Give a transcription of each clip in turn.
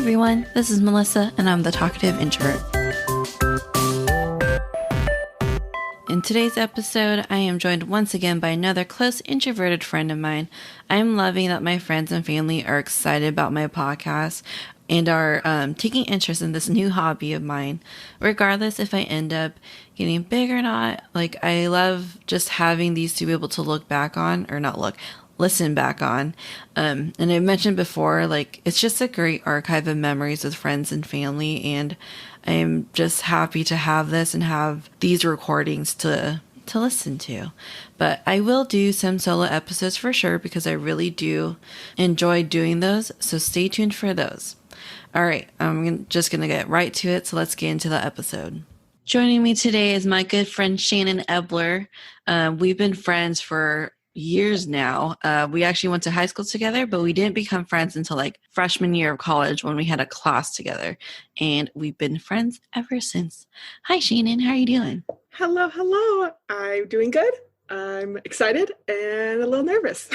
everyone, this is Melissa, and I'm the talkative introvert. In today's episode, I am joined once again by another close introverted friend of mine. I'm loving that my friends and family are excited about my podcast and are taking interest in this new hobby of mine, regardless if I end up getting big or not. Like, I love just having these to be able to look back on, or not look, listen back on. And I mentioned before, like, it's just a great archive of memories with friends and family, and I'm just happy to have this and have these recordings to listen to. But I will do some solo episodes for sure, because I really do enjoy doing those, so stay tuned for those. All right, I'm just going to get right to it, so let's get into the episode. Joining me today is my good friend Shannon Ebler. We've been friends for years now. We actually went to high school together, but we didn't become friends until like freshman year of college when we had a class together. And we've been friends ever since. Hi, Shannon. How are you doing? Hello. I'm doing good. I'm excited and a little nervous.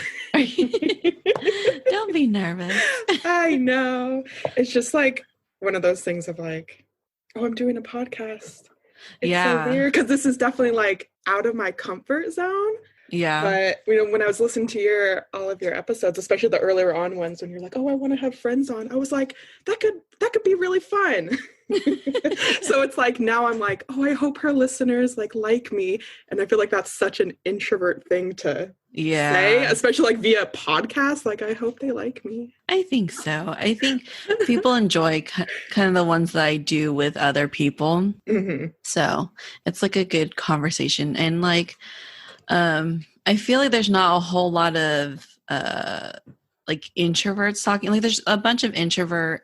Don't be nervous. I know. It's just like one of those things of like, oh, I'm doing a podcast. It's so weird because this is definitely like out of my comfort zone. Yeah. But when I was listening to all of your episodes, especially the earlier on ones, when you're like, oh, I want to have friends on, I was like, that could be really fun. So it's like, now I'm like, oh, I hope her listeners like me. And I feel like that's such an introvert thing to say, especially like via podcast. Like, I hope they like me. I think so. I think people enjoy kind of the ones that I do with other people. Mm-hmm. So it's like a good conversation. And like, I feel like there's not a whole lot of like introverts talking. Like, there's a bunch of introvert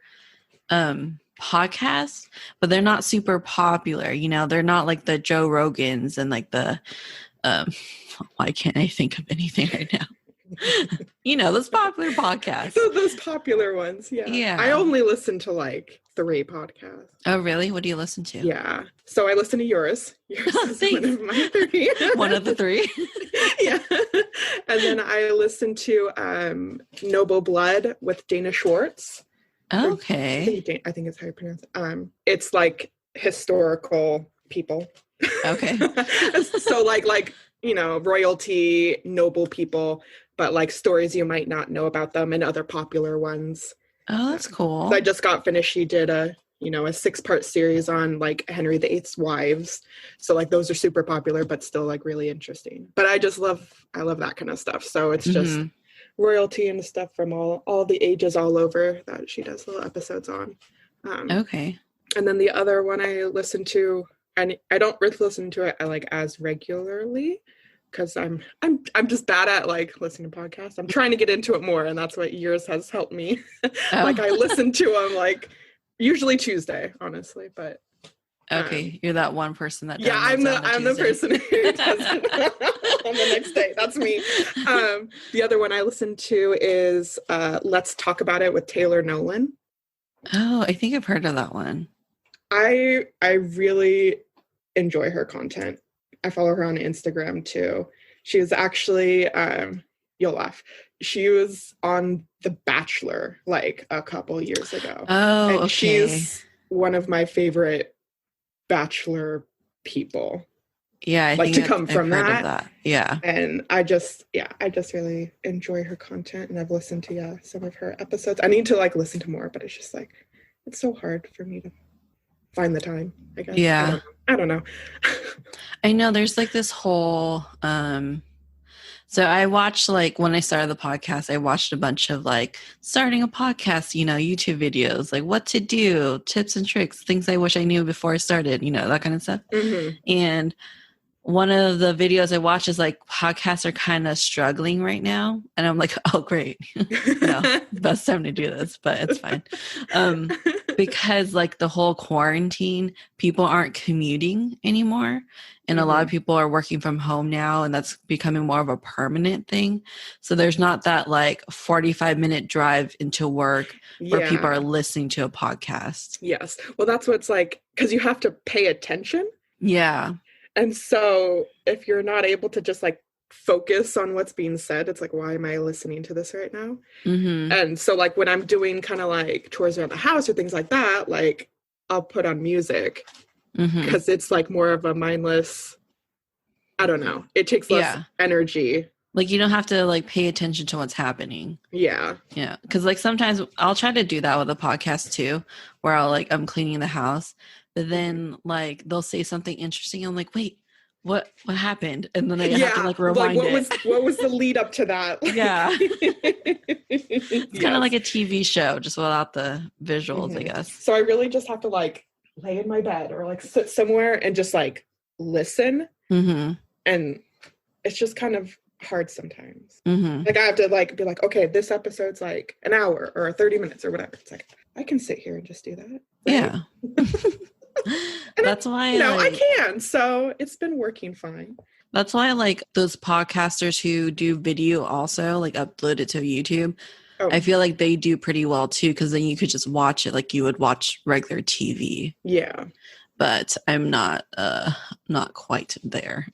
podcasts, but they're not super popular. You know, they're not like the Joe Rogans and like the why can't I think of anything right now? You know, those popular podcasts. So those popular ones, yeah. I only listen to like 3 podcasts. Oh, really? What do you listen to? Yeah. So I listen to yours. Yours is one of my 3. One of the 3? Yeah. And then I listen to Noble Blood with Dana Schwartz. Okay. I think it's how you pronounce it. It's like historical people. Okay. So like, you know, royalty, noble people, but like stories you might not know about them and other popular ones. Oh, that's cool. So I just got finished. She did a 6-part series on like Henry VIII's wives. So like those are super popular, but still like really interesting. But I love that kind of stuff. So it's just royalty and stuff from all the ages all over that she does little episodes on. Okay. And then the other one I listen to, and I don't really listen to it like as regularly, because I'm just bad at like listening to podcasts. I'm trying to get into it more, and that's what yours has helped me. Like, I listen to them like usually Tuesday, honestly, but okay, you're that one person that I'm the person who does it on the next day. That's me. The other one I listen to is Let's Talk About It with Taylor Nolan. Oh, I think I've heard of that one. I really enjoy her content. I follow her on Instagram too. She was actually, you'll laugh, she was on The Bachelor like a couple years ago. Oh, and okay. She's one of my favorite Bachelor people. Yeah, I like think to come from that. Yeah. And I just really enjoy her content, and I've listened to some of her episodes. I need to like listen to more, but it's just like, it's so hard for me to find the time, I guess. Yeah. I don't know. I know there's like this whole so I watched, like, when I started the podcast, I watched a bunch of like starting a podcast, you know, YouTube videos, like what to do, tips and tricks, things I wish I knew before I started, you know, that kind of stuff. Mm-hmm. And one of the videos I watch is like, podcasts are kind of struggling right now. And I'm like, oh, great. No, best time to do this, but it's fine. Because like the whole quarantine, people aren't commuting anymore. And a lot of people are working from home now, and that's becoming more of a permanent thing. So there's not that like 45-minute drive into work where people are listening to a podcast. Yes. Well, that's what it's like, because you have to pay attention. Yeah. And so if you're not able to just like focus on what's being said. It's like, why am I listening to this right now? Mm-hmm. And so like when I'm doing kind of like chores around the house or things like that, like I'll put on music because it's like more of a mindless, I don't know. It takes less energy. Like you don't have to like pay attention to what's happening. Yeah. Yeah. Cause like sometimes I'll try to do that with a podcast too, where I'm cleaning the house, but then like they'll say something interesting. I'm like, wait, what happened? And then I have to like rewind what was the lead up to that? Yeah. It's kind of like a TV show, just without the visuals, I guess. So I really just have to like lay in my bed or like sit somewhere and just like listen. And it's just kind of hard sometimes. Like I have to like be like, okay, this episode's like an hour or 30 minutes or whatever. It's like I can sit here and just do that. Right? Yeah. That's why I can. So it's been working fine. That's why I like those podcasters who do video also like upload it to YouTube. I feel like they do pretty well too, because then you could just watch it like you would watch regular TV. Yeah. But I'm not quite there.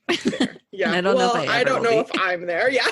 Yeah. I don't know if I'm there. Yeah.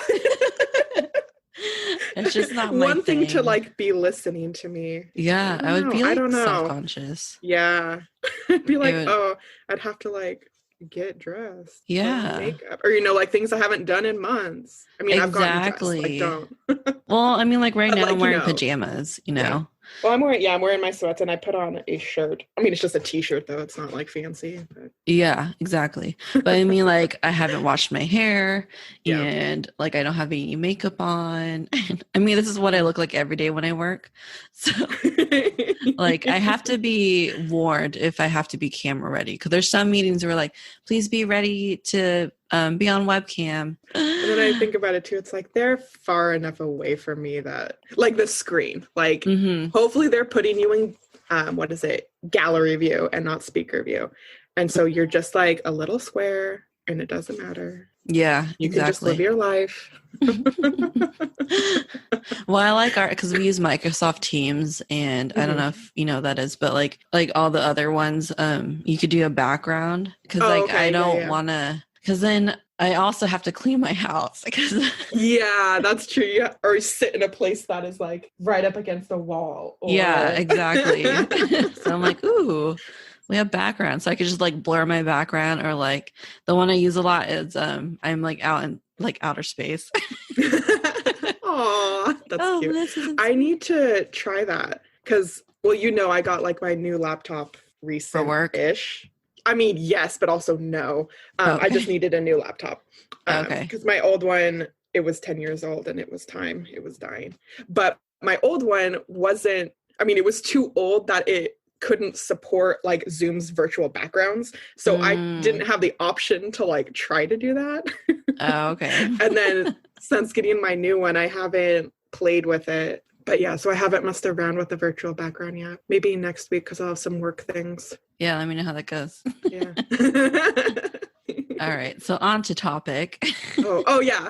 It's just not my one thing to like be listening to me. Yeah, I would be like self-conscious. Yeah. I'd be like, I'd have to like get dressed. Yeah. Makeup. Or like things I haven't done in months. I mean, exactly. I've gotten dressed. Like, don't. Well, I mean, like right now I'm wearing pajamas, Yeah. Well, I'm wearing my sweats and I put on a shirt. I mean, it's just a t-shirt though. It's not like fancy. But. Yeah, exactly. But I mean, like I haven't washed my hair and like I don't have any makeup on. I mean, this is what I look like every day when I work. So like I have to be warned if I have to be camera ready. Because there's some meetings where like, please be ready to be on webcam. And then I think about it too. It's like they're far enough away from me that like the screen, like hopefully they're putting you in gallery view and not speaker view. And so you're just like a little square and it doesn't matter. Yeah, you can just live your life. Well, I like because we use Microsoft Teams, and I don't know if you know that is, but like all the other ones, you could do a background because I don't want to. Because then I also have to clean my house. Yeah, that's true. Yeah. Or sit in a place that is like right up against a wall. Yeah, exactly. So I'm like, ooh, we have background. So I could just like blur my background, or like the one I use a lot is I'm like out in like outer space. Aw, that's cute. I need to try that because, well, I got like my new laptop recent for work-ish. I mean, yes, but also no. I just needed a new laptop. Because my old one, it was 10 years old and it was time. It was dying. But my old one it was too old that it couldn't support like Zoom's virtual backgrounds. So I didn't have the option to like try to do that. Oh, okay. And then since getting my new one, I haven't played with it. But yeah, so I haven't messed around with the virtual background yet. Maybe next week because I'll have some work things. Yeah, let me know how that goes. Yeah. All right, so on to topic. Oh yeah.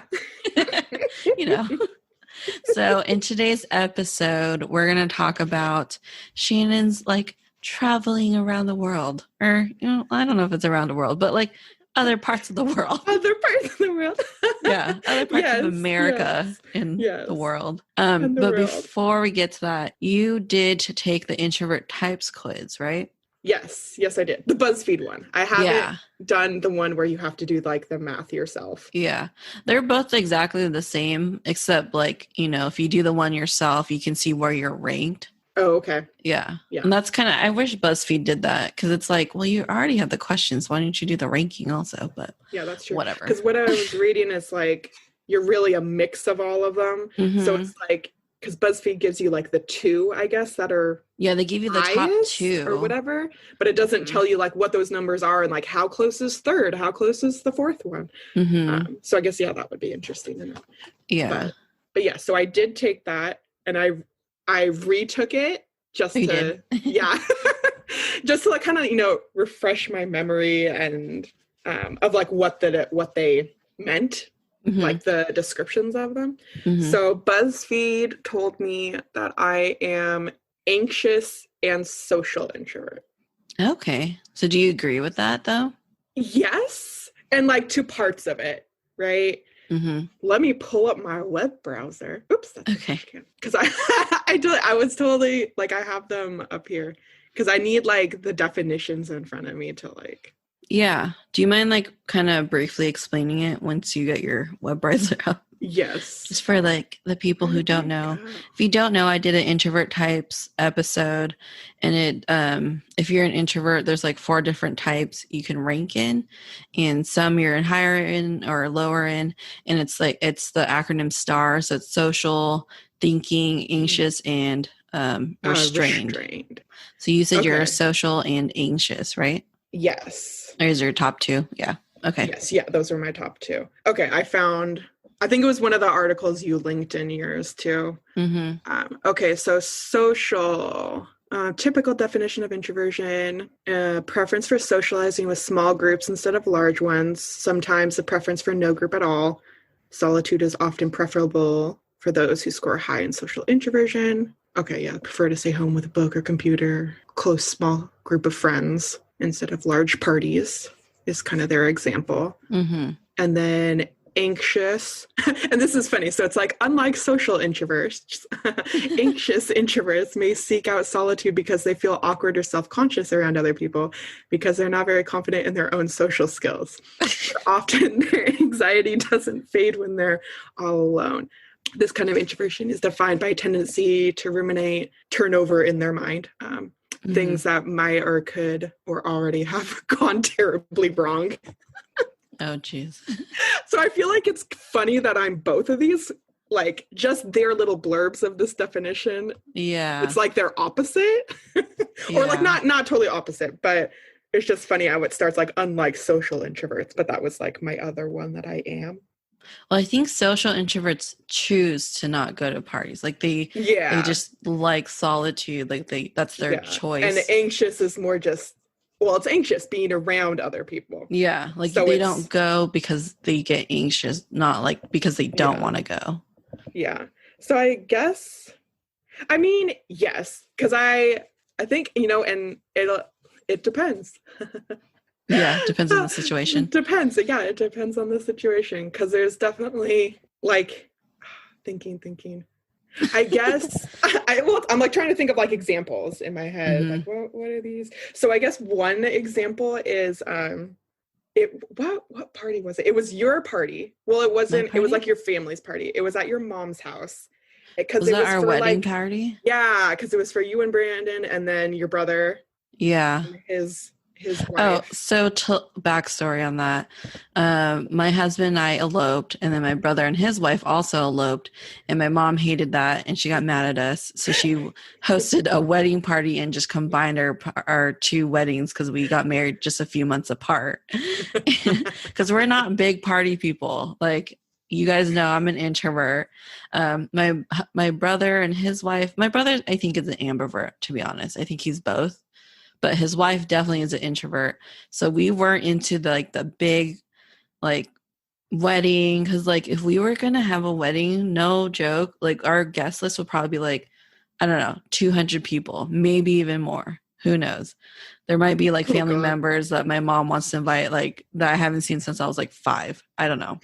So in today's episode, we're going to talk about Shannon's like traveling around the world. Or, I don't know if it's around the world, but like other parts of the world. Other parts of the world. Yeah, other parts of America and the world. But before we get to that, you did take the Introvert Types quiz, right? Yes, I did. The BuzzFeed one. I haven't done the one where you have to do like the math yourself. Yeah. They're both exactly the same, except like, if you do the one yourself, you can see where you're ranked. Oh, okay. Yeah. And that's I wish BuzzFeed did that because it's like, well, you already have the questions. Why don't you do the ranking also? But yeah, that's true. Whatever. Because what I was reading is like, you're really a mix of all of them. So it's like, because BuzzFeed gives you like the two, I guess, that are they give you the top two or whatever, but it doesn't tell you like what those numbers are and like how close is third, how close is the fourth one. So I guess that would be interesting to know. Yeah, but yeah, so I did take that and I retook it just to just to like kind of refresh my memory and of like what they meant. Like the descriptions of them. So BuzzFeed told me that I am anxious and social introvert. Okay. So do you agree with that though? Yes. And like two parts of it, right? Mm-hmm. Let me pull up my web browser. Oops, that's Okay. because I was totally like, I have them up here because I need like the definitions in front of me to like. Yeah. Do you mind like kind of briefly explaining it once you get your web browser up? Yes. Just for like the people who don't know. If you don't know, I did an introvert types episode, and if you're an introvert, there's like 4 different types you can rank in, and some you're in higher in or lower in, and it's the acronym STAR, so it's social, thinking, anxious, and restrained. So you said you're social and anxious, right? Yes. Or is your top 2? Yeah. Okay. Yes. Yeah. Those are my top 2. Okay. I think it was one of the articles you linked in yours too. Mm-hmm. Okay. So social, typical definition of introversion, preference for socializing with small groups instead of large ones. Sometimes a preference for no group at all. Solitude is often preferable for those who score high in social introversion. Okay. Yeah. Prefer to stay home with a book or computer, close, small group of friends instead of large parties is kind of their example. Mm-hmm. And then anxious, and this is funny. So it's like, unlike social introverts, anxious introverts may seek out solitude because they feel awkward or self-conscious around other people because they're not very confident in their own social skills. Often their anxiety doesn't fade when they're all alone. This kind of introversion is defined by a tendency to ruminate, turn over in their mind. Things that might or could or already have gone terribly wrong. Oh, geez. So I feel like it's funny that I'm both of these, like just their little blurbs of this definition. Yeah. It's like they're opposite or like not totally opposite, but it's just funny how it starts like unlike social introverts, but that was like my other one that I am. Well, I think social introverts choose to not go to parties. Like they just like solitude. Like that's their choice. And anxious is more just, well, it's anxious being around other people. Yeah. Like so they don't go because they get anxious, not like because they don't want to go. Yeah. So I guess, I mean, yes, because I think, and it depends. Yeah, it depends on the situation. It depends. Yeah, it depends on the situation. Because there's definitely like thinking. I guess I'm like trying to think of like examples in my head. Like what are these? So I guess one example is what party was it? It was your party. Well, it wasn't. It was like your family's party. It was at your mom's house. Was that our wedding party? Yeah, because it was for you and Brandon, and then your brother. Yeah. His wife. Oh, so backstory on that. My husband and I eloped, and then my brother and his wife also eloped, and my mom hated that, and she got mad at us. So she hosted a wedding party and just combined our 2 weddings because we got married just a few months apart. Because we're not big party people. Like you guys know, I'm an introvert. My brother and his wife. My brother, I think, is an ambivert. To be honest, I think he's both. But his wife definitely is an introvert. So we weren't into the big like wedding. Cause like if we were going to have a wedding, no joke, like our guest list would probably be like, I don't know, 200 people, maybe even more. Who knows? There might be like family members that my mom wants to invite, like that I haven't seen since I was like 5. I don't know.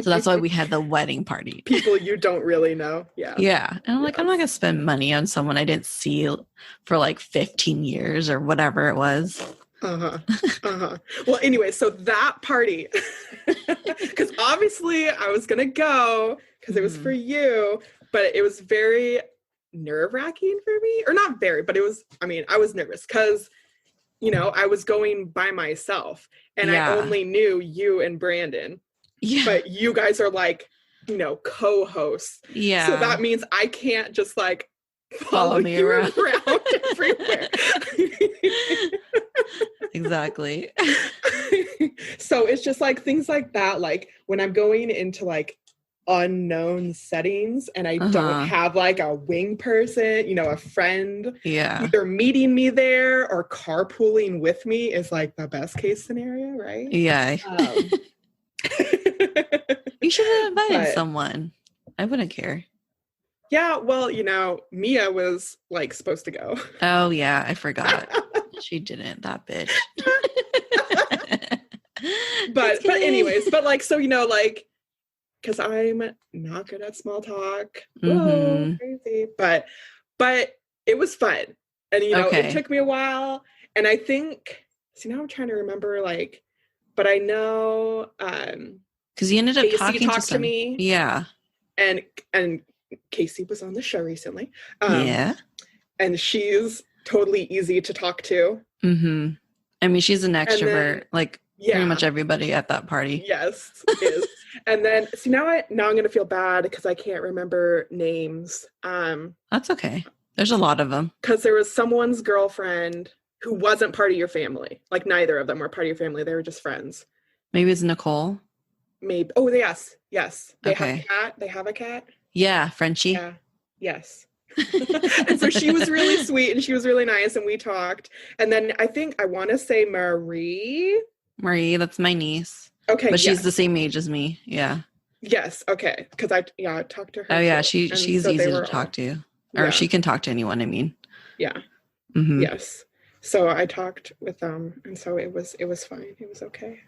So that's why we had the wedding party. People you don't really know. Yeah. Yeah. And I'm like, I'm not going to spend money on someone I didn't see for like 15 years or whatever it was. Well, anyway, so that party, because obviously I was going to go because it was for you, but it was very nerve-wracking for me, or not very, but it was, I was nervous because, I was going by myself and I only knew you and Brandon, but you guys are like, co-hosts. Yeah. So that means I can't just like follow me around everywhere. Exactly. So it's just like things like that, like when I'm going into like unknown settings and I don't have like a wing person, a friend either meeting me there or carpooling with me is like the best case scenario, right? Yeah. You should have invited someone. I wouldn't care. Yeah, well, Mia was like supposed to go. Oh yeah, I forgot. She didn't, that bitch. but anyways, but like, so, like, because I'm not good at small talk. Whoa, crazy. But it was fun. And, it took me a while. And I think, see, now I'm trying to remember, like, but I know because you ended up Casey talked to me. Yeah. And Casey was on the show recently. Yeah. And she's totally easy to talk to. Mm-hmm. I mean, she's an extrovert, like pretty much everybody at that party. Yes, is. And then, see, now I'm going to feel bad because I can't remember names. That's okay. There's a lot of them. Because there was someone's girlfriend who wasn't part of your family. Like, neither of them were part of your family. They were just friends. Maybe it's Nicole. Maybe. Oh, yes. They have Okay. a cat. They have a cat. Yeah, Frenchie. Yeah. Yes. And so she was really sweet and she was really nice and we talked. And then I want to say Marie, that's my niece. Okay. But she's the same age as me. Yeah. Yes. Okay. Because I talked to her. Oh yeah. She's easy to talk to. Or she can talk to anyone, I mean. Yeah. Mm-hmm. Yes. So I talked with them and so it was fine. It was okay.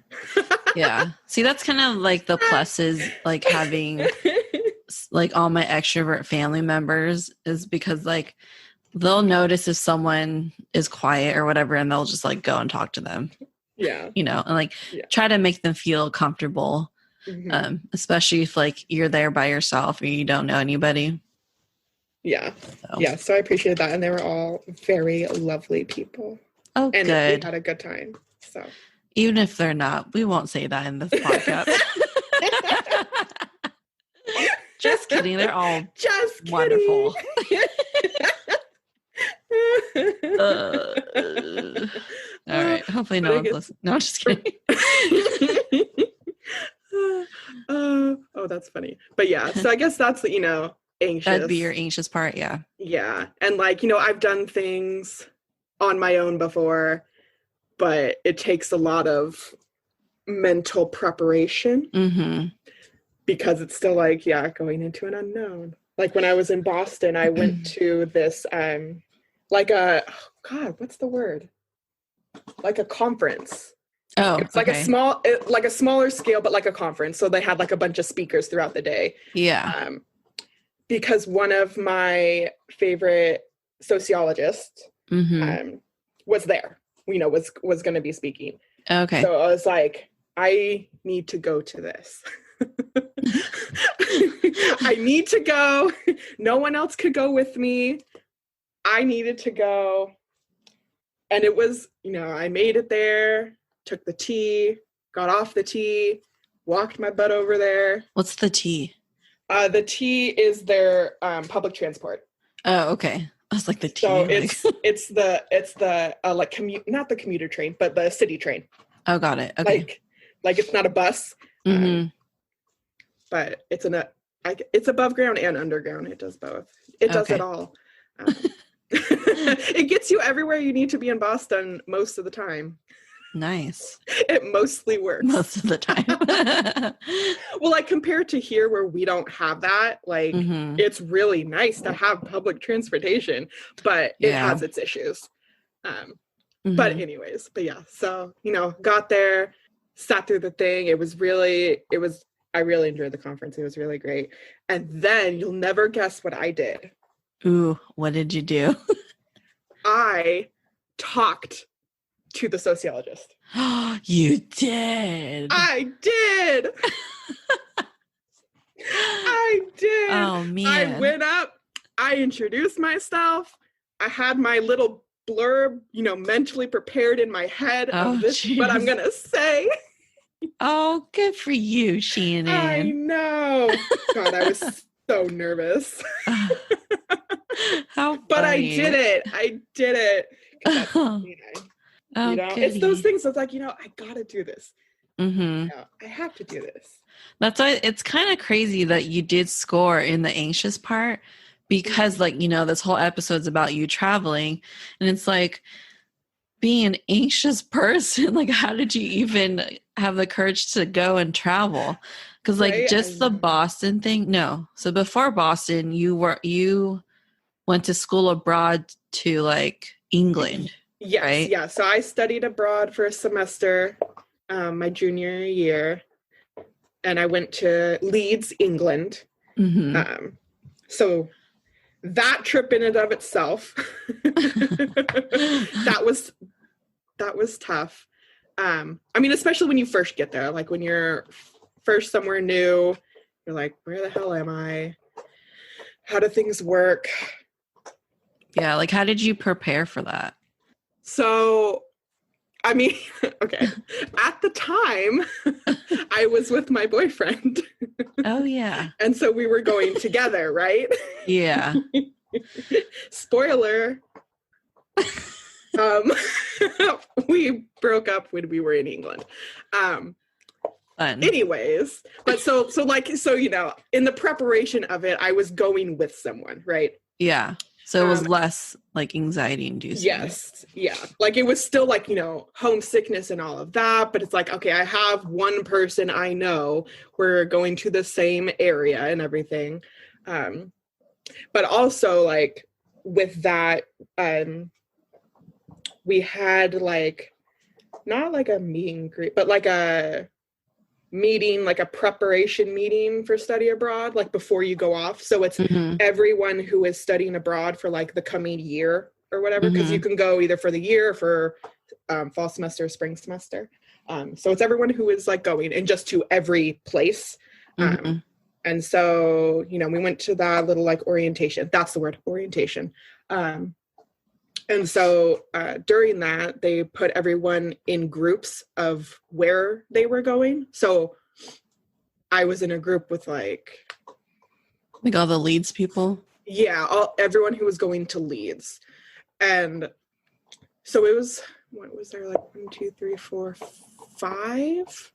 Yeah. See, that's kind of like the pluses, like having like all my extrovert family members, is because like they'll notice if someone is quiet or whatever and they'll just like go and talk to them. Yeah. And like try to make them feel comfortable. Mm-hmm. Especially if like you're there by yourself or you don't know anybody. Yeah. So. Yeah. So I appreciate that. And they were all very lovely people. Oh, and good. We had a good time. So even if they're not, we won't say that in this podcast. Just kidding. They're all just wonderful. All right. Hopefully no one's listening. No, I'm just kidding. Oh, that's funny. But yeah, so I guess that's, anxious. That'd be your anxious part. Yeah. Yeah. And like, I've done things on my own before, but it takes a lot of mental preparation. Mm-hmm. Because it's still like, going into an unknown. Like when I was in Boston, I went to this, what's the word? Like a conference. Oh, it's like a smaller scale, but like a conference. So they had like a bunch of speakers throughout the day. Yeah. Because one of my favorite sociologists was there, was going to be speaking. Okay. So I was like, I need to go to this. I need to go. No one else could go with me. I needed to go. And it was, I made it there, took the T, got off the T, walked my butt over there. What's the T? The T is their public transport. Oh, okay. I was like the T. So it's the like not the commuter train, but the city train. Oh, got it. Okay. Like it's not a bus. Mm-hmm. But it's above ground and underground. It does both. It does it all. It gets you everywhere you need to be in Boston most of the time. Nice. It mostly works. Most of the time. Well, like compared to here where we don't have that, like it's really nice to have public transportation, but it has its issues. But anyways, so, got there, sat through the thing. I really enjoyed the conference. It was really great. And then you'll never guess what I did. Ooh, what did you do? I talked to the sociologist. You did. I did. I did. Oh, man. I went up. I introduced myself. I had my little blurb, mentally prepared in my head of this, what I'm going to say. Oh, good for you, Shannon. I know. God, I was so nervous. How funny. But I did it. I did it. It's those things that's like, I gotta do this. Mm-hmm. I have to do this. That's why it's kind of crazy that you did score in the anxious part, because like, this whole episode's about you traveling, and it's like, being an anxious person, like how did you even have the courage to go and travel? Because like just the Boston thing. No. So before Boston, you went to school abroad to like England. Yes. Right? Yeah. So I studied abroad for a semester my junior year, and I went to Leeds, England. Mm-hmm. So that trip in and of itself, that was tough. I mean, especially when you first get there, like when you're first somewhere new, you're like, where the hell am I? How do things work? Yeah, like how did you prepare for that? So, I mean, okay. At the time, I was with my boyfriend. Oh, yeah. And so we were going together, right? Yeah. Spoiler. We broke up when we were in England. Fun. Anyways, but so you know, in the preparation of it, I was going with someone, right? Yeah. So it was less like anxiety inducing. Yes. Yeah. Like it was still like, you know, homesickness and all of that, but it's like, okay, I have one person I know. We're going to the same area and everything. But also like with that, we had like not like a meet and greet, but like a meeting, like a preparation meeting for study abroad, like before you go off. So it's everyone who is studying abroad for like the coming year or whatever, because you can go either for the year or for fall semester, spring semester. So it's everyone who is like going and just to every place. And so, you know, we went to that little like orientation. That's the word, orientation. And so during that, they put everyone in groups of where they were going. So I was in a group with like all the Leeds people? Yeah, everyone who was going to Leeds. And so it was, what was there, like 1, 2, 3, 4, 5?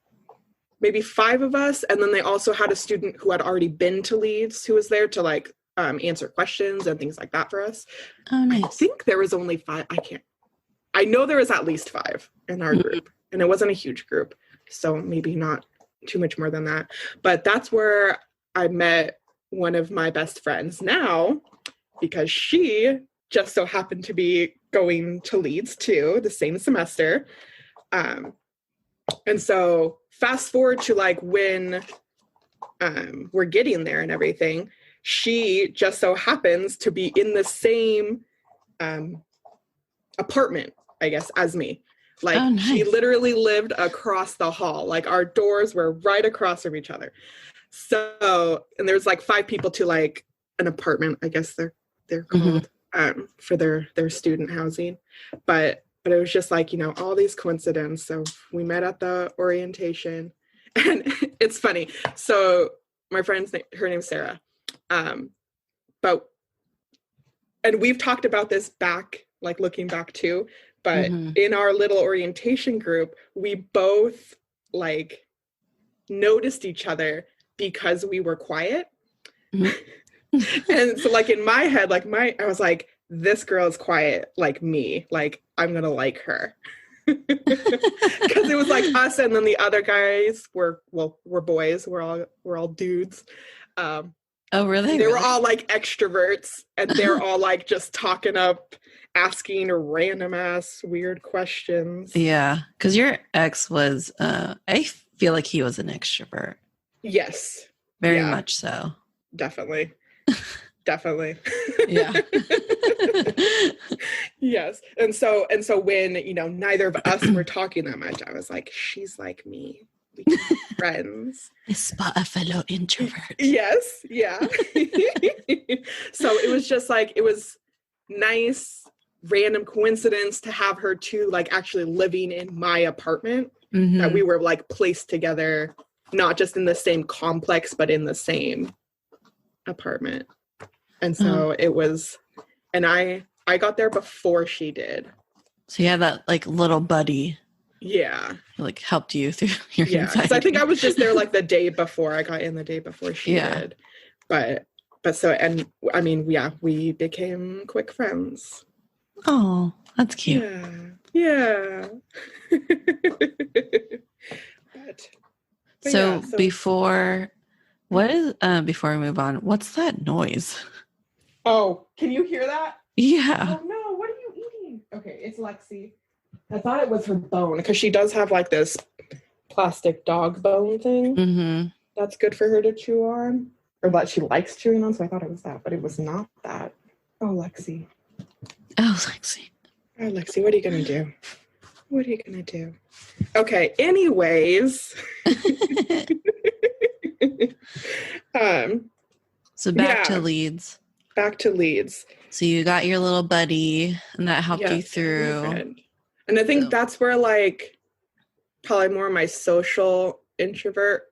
Maybe 5 of us. And then they also had a student who had already been to Leeds who was there to like answer questions and things like that for us. Oh, nice. I think there was only 5. I know there was at least 5 in our group, and it wasn't a huge group, so maybe not too much more than that. But that's where I met one of my best friends now, because she just so happened to be going to Leeds too, the same semester. And so fast forward to like when we're getting there and everything, she just so happens to be in the same apartment, I guess, as me. Like, oh, nice. She literally lived across the hall. Like, our doors were right across from each other. So, and there's like 5 people to like an apartment, I guess they're called, for their student housing. But it was just like, you know, all these coincidences. So we met at the orientation, and it's funny. So my friend's name, her name's Sarah. And we've talked about this back, like looking back too, but in our little orientation group, we both like noticed each other because we were quiet. And so like in my head, like I was like, this girl is quiet like me, like I'm gonna like her. Because it was like us, and then the other guys were boys, we're all dudes. Oh, really? They were all like extroverts, and they're all like just talking up, asking random ass weird questions. Yeah, because your ex was, I feel like he was an extrovert. Yes. Very much so. Definitely. Definitely. Yeah. Yes. And so when, you know, neither of us were talking that much, I was like, she's like me. We can be friends. I spot a fellow introvert. Yes. Yeah. So it was just like, it was nice, random coincidence to have her too, like actually living in my apartment, that we were like placed together, not just in the same complex, but in the same apartment. And so it was, and I got there before she did. So you had that like little buddy. Yeah. Who like helped you through your anxiety. So I think I was just there like the day before. I got in the day before she did. But so, and I mean, we became quick friends. Oh, that's cute. Yeah. So before we move on, what's that noise? Oh, can you hear that? Yeah. Oh no, what are you eating? Okay, it's Lexi. I thought it was her bone, because she does have like this plastic dog bone thing. Mm-hmm. That's good for her to chew on, or that she likes chewing on. So I thought it was that, but it was not that. Oh, Lexi. Oh, Lexi. Oh, Lexi, what are you gonna do? What are you gonna do? Okay. Anyways. So back to Leeds. Back to Leeds. So you got your little buddy, and that helped you through. And I think that's where, like, probably more my social introvert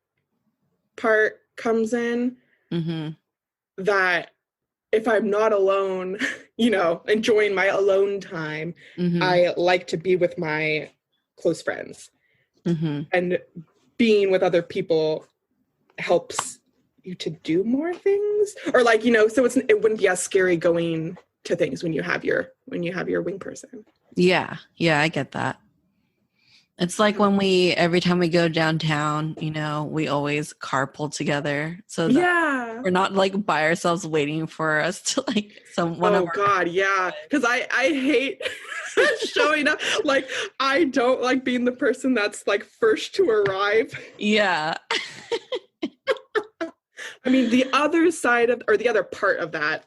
part comes in. Mm-hmm. That if I'm not alone, you know, enjoying my alone time, mm-hmm. I like to be with my close friends. Mm-hmm. And being with other people helps you to do more things, or, like, you know, so it wouldn't be as scary going to things when you have your wing person. Yeah, I get that. It's like when every time we go downtown, you know, we always carpool together, so that we're not, like, by ourselves waiting for us to, like, yeah, because I hate showing up. Like, I don't like being the person that's, like, first to arrive. Yeah. I mean, the other side of, or the other part of that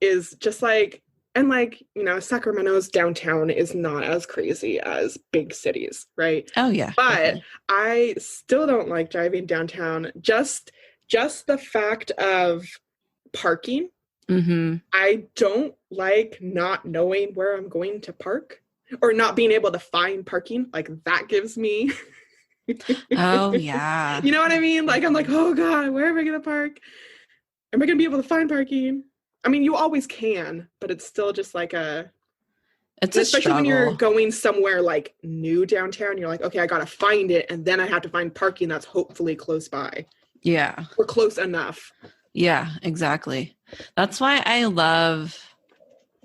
is just, like, and, like, you know, Sacramento's downtown is not as crazy as big cities, right? Oh, yeah. But definitely. I still don't like driving downtown. Just the fact of parking. Mm-hmm. I don't like not knowing where I'm going to park, or not being able to find parking. Like, that gives me... Oh, yeah. You know what I mean? Like, I'm like, oh, God, where am I going to park? Am I going to be able to find parking? I mean, you always can, but it's still just like especially struggle. When you're going somewhere, like, new downtown, you're like, okay, I got to find it, and then I have to find parking that's hopefully close by. Yeah. Or close enough. Yeah, exactly. That's why I love,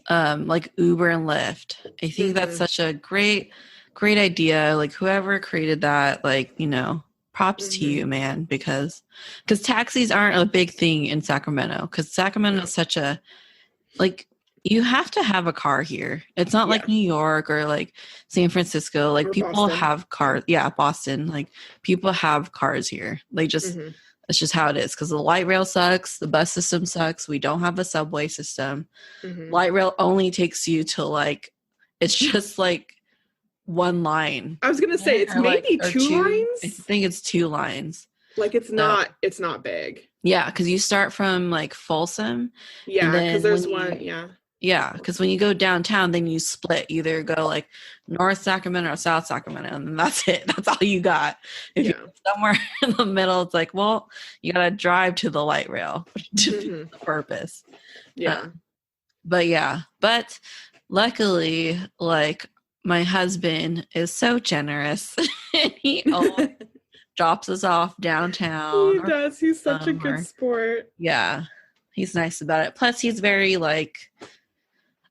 like, Uber and Lyft. I think that's such a great idea. Like, whoever created that, like, you know, props to you, man, because taxis aren't a big thing in Sacramento, because Sacramento is such a, like, you have to have a car here. It's not like New York or, like, San Francisco. Like, or people Boston. Have cars. Yeah, Boston. Like, people have cars here. They just, it's just how it is, because the light rail sucks. The bus system sucks. We don't have a subway system. Light rail only takes you to, like, it's just, like, one line. I was gonna say it's maybe like, two lines. I think it's 2 lines. Like, it's not big. Yeah, because you start from, like, Folsom. Yeah, because there's one. Yeah, because when you go downtown, then you split. Either go, like, North Sacramento or South Sacramento, and that's it. That's all you got. If you're somewhere in the middle, it's like, well, you gotta drive to the light rail to do the purpose. Yeah. But luckily, like, my husband is so generous. He always drops us off downtown. He does. He's such a good sport. Yeah. He's nice about it. Plus, he's very, like,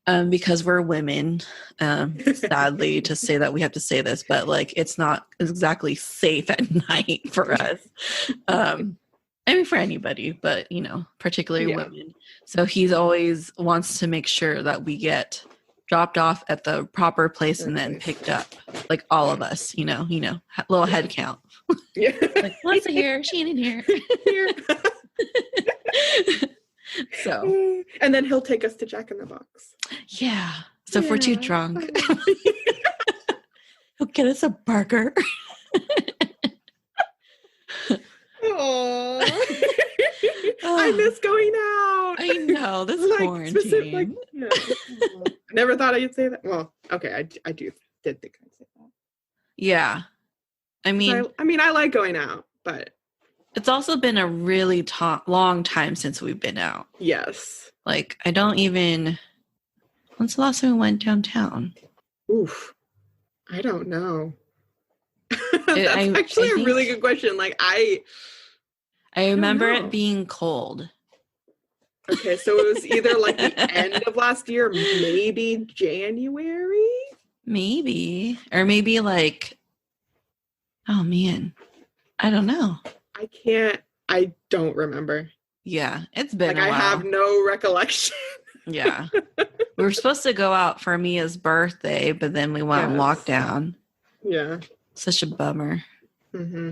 because we're women, sadly to say that we have to say this, but, like, it's not exactly safe at night for us. I mean, for anybody, but, you know, particularly women. So he's always wants to make sure that we get dropped off at the proper place and then picked up, like, all of us, you know, little head count. Yeah. Like, Melissa here, Shannon here. So. And then he'll take us to Jack in the Box. Yeah. So if we're too drunk, he'll get us a burger. Aww. I miss going out. I know, this quarantine. I never thought I'd say that. Well, okay, I did think I'd say that. Yeah. I mean, I like going out, but it's also been a really long time since we've been out. Yes. Like, I don't even... When's the last time we went downtown? Oof. I don't know. That's actually a really good question. Like, I remember it being cold. Okay, so it was either, like, the end of last year, maybe January? Maybe. Or maybe, like... Oh, man. I don't know. I don't remember. Yeah, it's been a while. I have no recollection. Yeah. We were supposed to go out for Mia's birthday, but then we went on lockdown. Yeah. Such a bummer. Mm-hmm.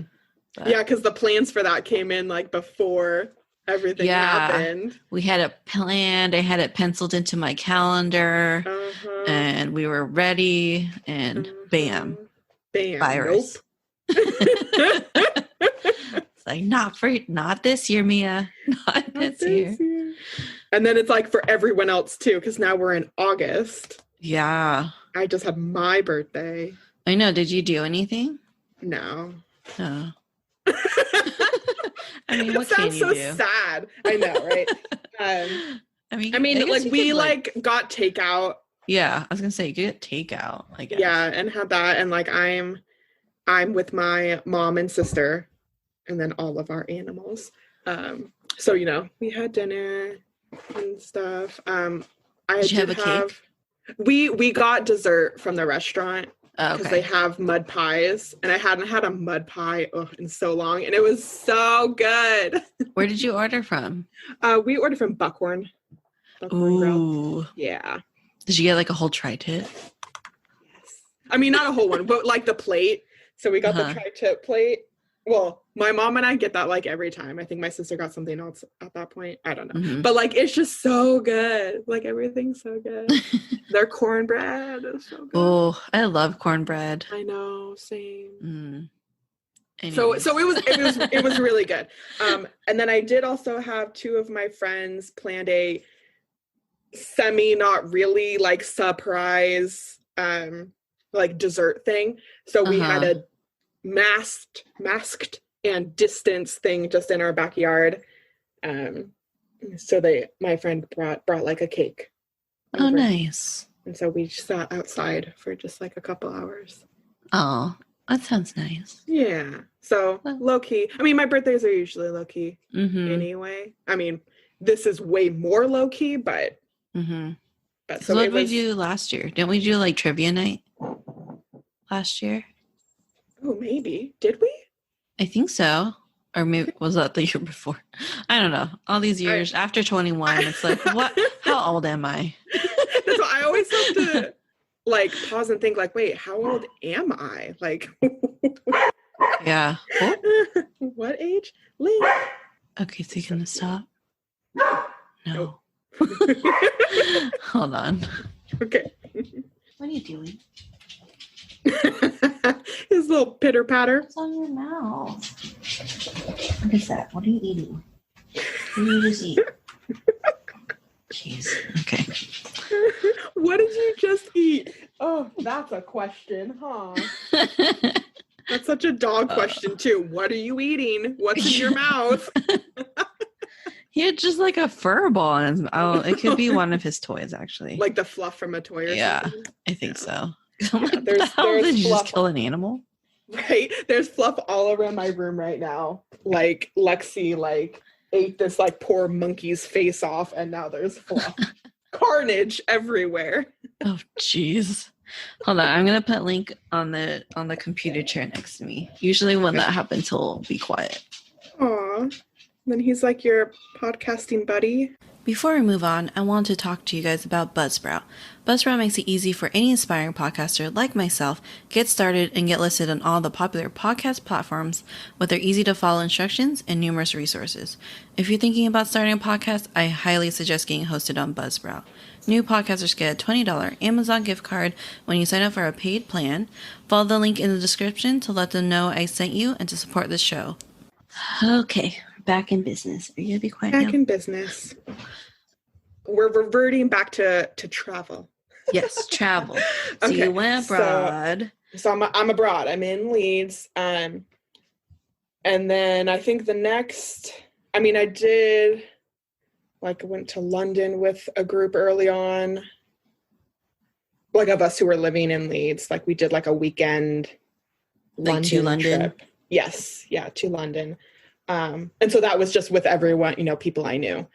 Yeah, because the plans for that came in like before everything happened. We had it planned. I had it penciled into my calendar, and we were ready. And bam, virus. Nope. It's like not this year, Mia. Not this year. And then it's like for everyone else too, because now we're in August. Yeah. I just had my birthday. I know. Did you do anything? No. Oh. I mean, what can you do? It sounds so sad. I know, right? I mean, like we got takeout. Yeah, I was gonna say you get takeout. I guess. Yeah, and had that, and like I'm with my mom and sister, and then all of our animals. So we had dinner and stuff. Did you have a cake? We got dessert from the restaurant. Because they have mud pies, and I hadn't had a mud pie in so long, and it was so good. Where did you order from? We ordered from Buckhorn. Ooh. Grill. Yeah. Did you get like a whole tri-tip? Yes. I mean, not a whole one, but like the plate. So we got the tri-tip plate. Well, my mom and I get that like every time. I think my sister got something else at that point. I don't know. Mm-hmm. But like, it's just so good. Like everything's so good. Their cornbread is so good. Oh, I love cornbread. I know, same. Mm. So it was really good. And then I did also have two of my friends planned a not really like surprise like dessert thing. So we had a masked and distance thing just in our backyard. So my friend brought like a cake. Oh, nice. And so we sat outside for just like a couple hours. Oh, that sounds nice. Yeah. So low key. I mean, my birthdays are usually low key anyway. I mean, this is way more low key, but. But so what did we do last year? Didn't we do like trivia night last year? Oh, maybe. Did we? I think so. Or maybe was that the year before? I don't know. All these years after 21, it's like, what? How old am I? That's why I always have to like pause and think like, wait, how old am I? Like, yeah. What age? Link. Okay, so you're gonna stop? No. Nope. Hold on. Okay. What are you doing? His little pitter patter. What's on your mouth? What is that? What are you eating? What did you just eat? Jeez. Okay. What did you just eat? Oh, that's a question, huh? That's such a dog question too. What are you eating? What's in your mouth? He had just like a fur ball in his mouth. Oh, it could be one of his toys, actually. Like the fluff from a toy or something? I think so. There's did you just kill an animal? Right? There's fluff all around my room right now. Like Lexi ate this like poor monkey's face off, and now there's fluff. Carnage everywhere. Oh, jeez. Hold on, I'm gonna put Link on the computer chair next to me. Usually when that happens, he'll be quiet. Aw. Then he's like your podcasting buddy. Before we move on, I want to talk to you guys about Buzzsprout. Buzzsprout makes it easy for any aspiring podcaster like myself get started and get listed on all the popular podcast platforms with their easy-to-follow instructions and numerous resources. If you're thinking about starting a podcast, I highly suggest getting hosted on Buzzsprout. New podcasters get a $20 Amazon gift card when you sign up for a paid plan. Follow the link in the description to let them know I sent you and to support this show. Okay. Back in business. Are you going to be quiet now? Back in business. We're reverting back to travel. Yes, travel. So you went abroad. So I'm abroad. I'm in Leeds. And then I think I went to London with a group early on. Like of us who were living in Leeds. Like we did like a weekend to London trip. Yes. Yeah, to London. And so that was just with everyone, people I knew.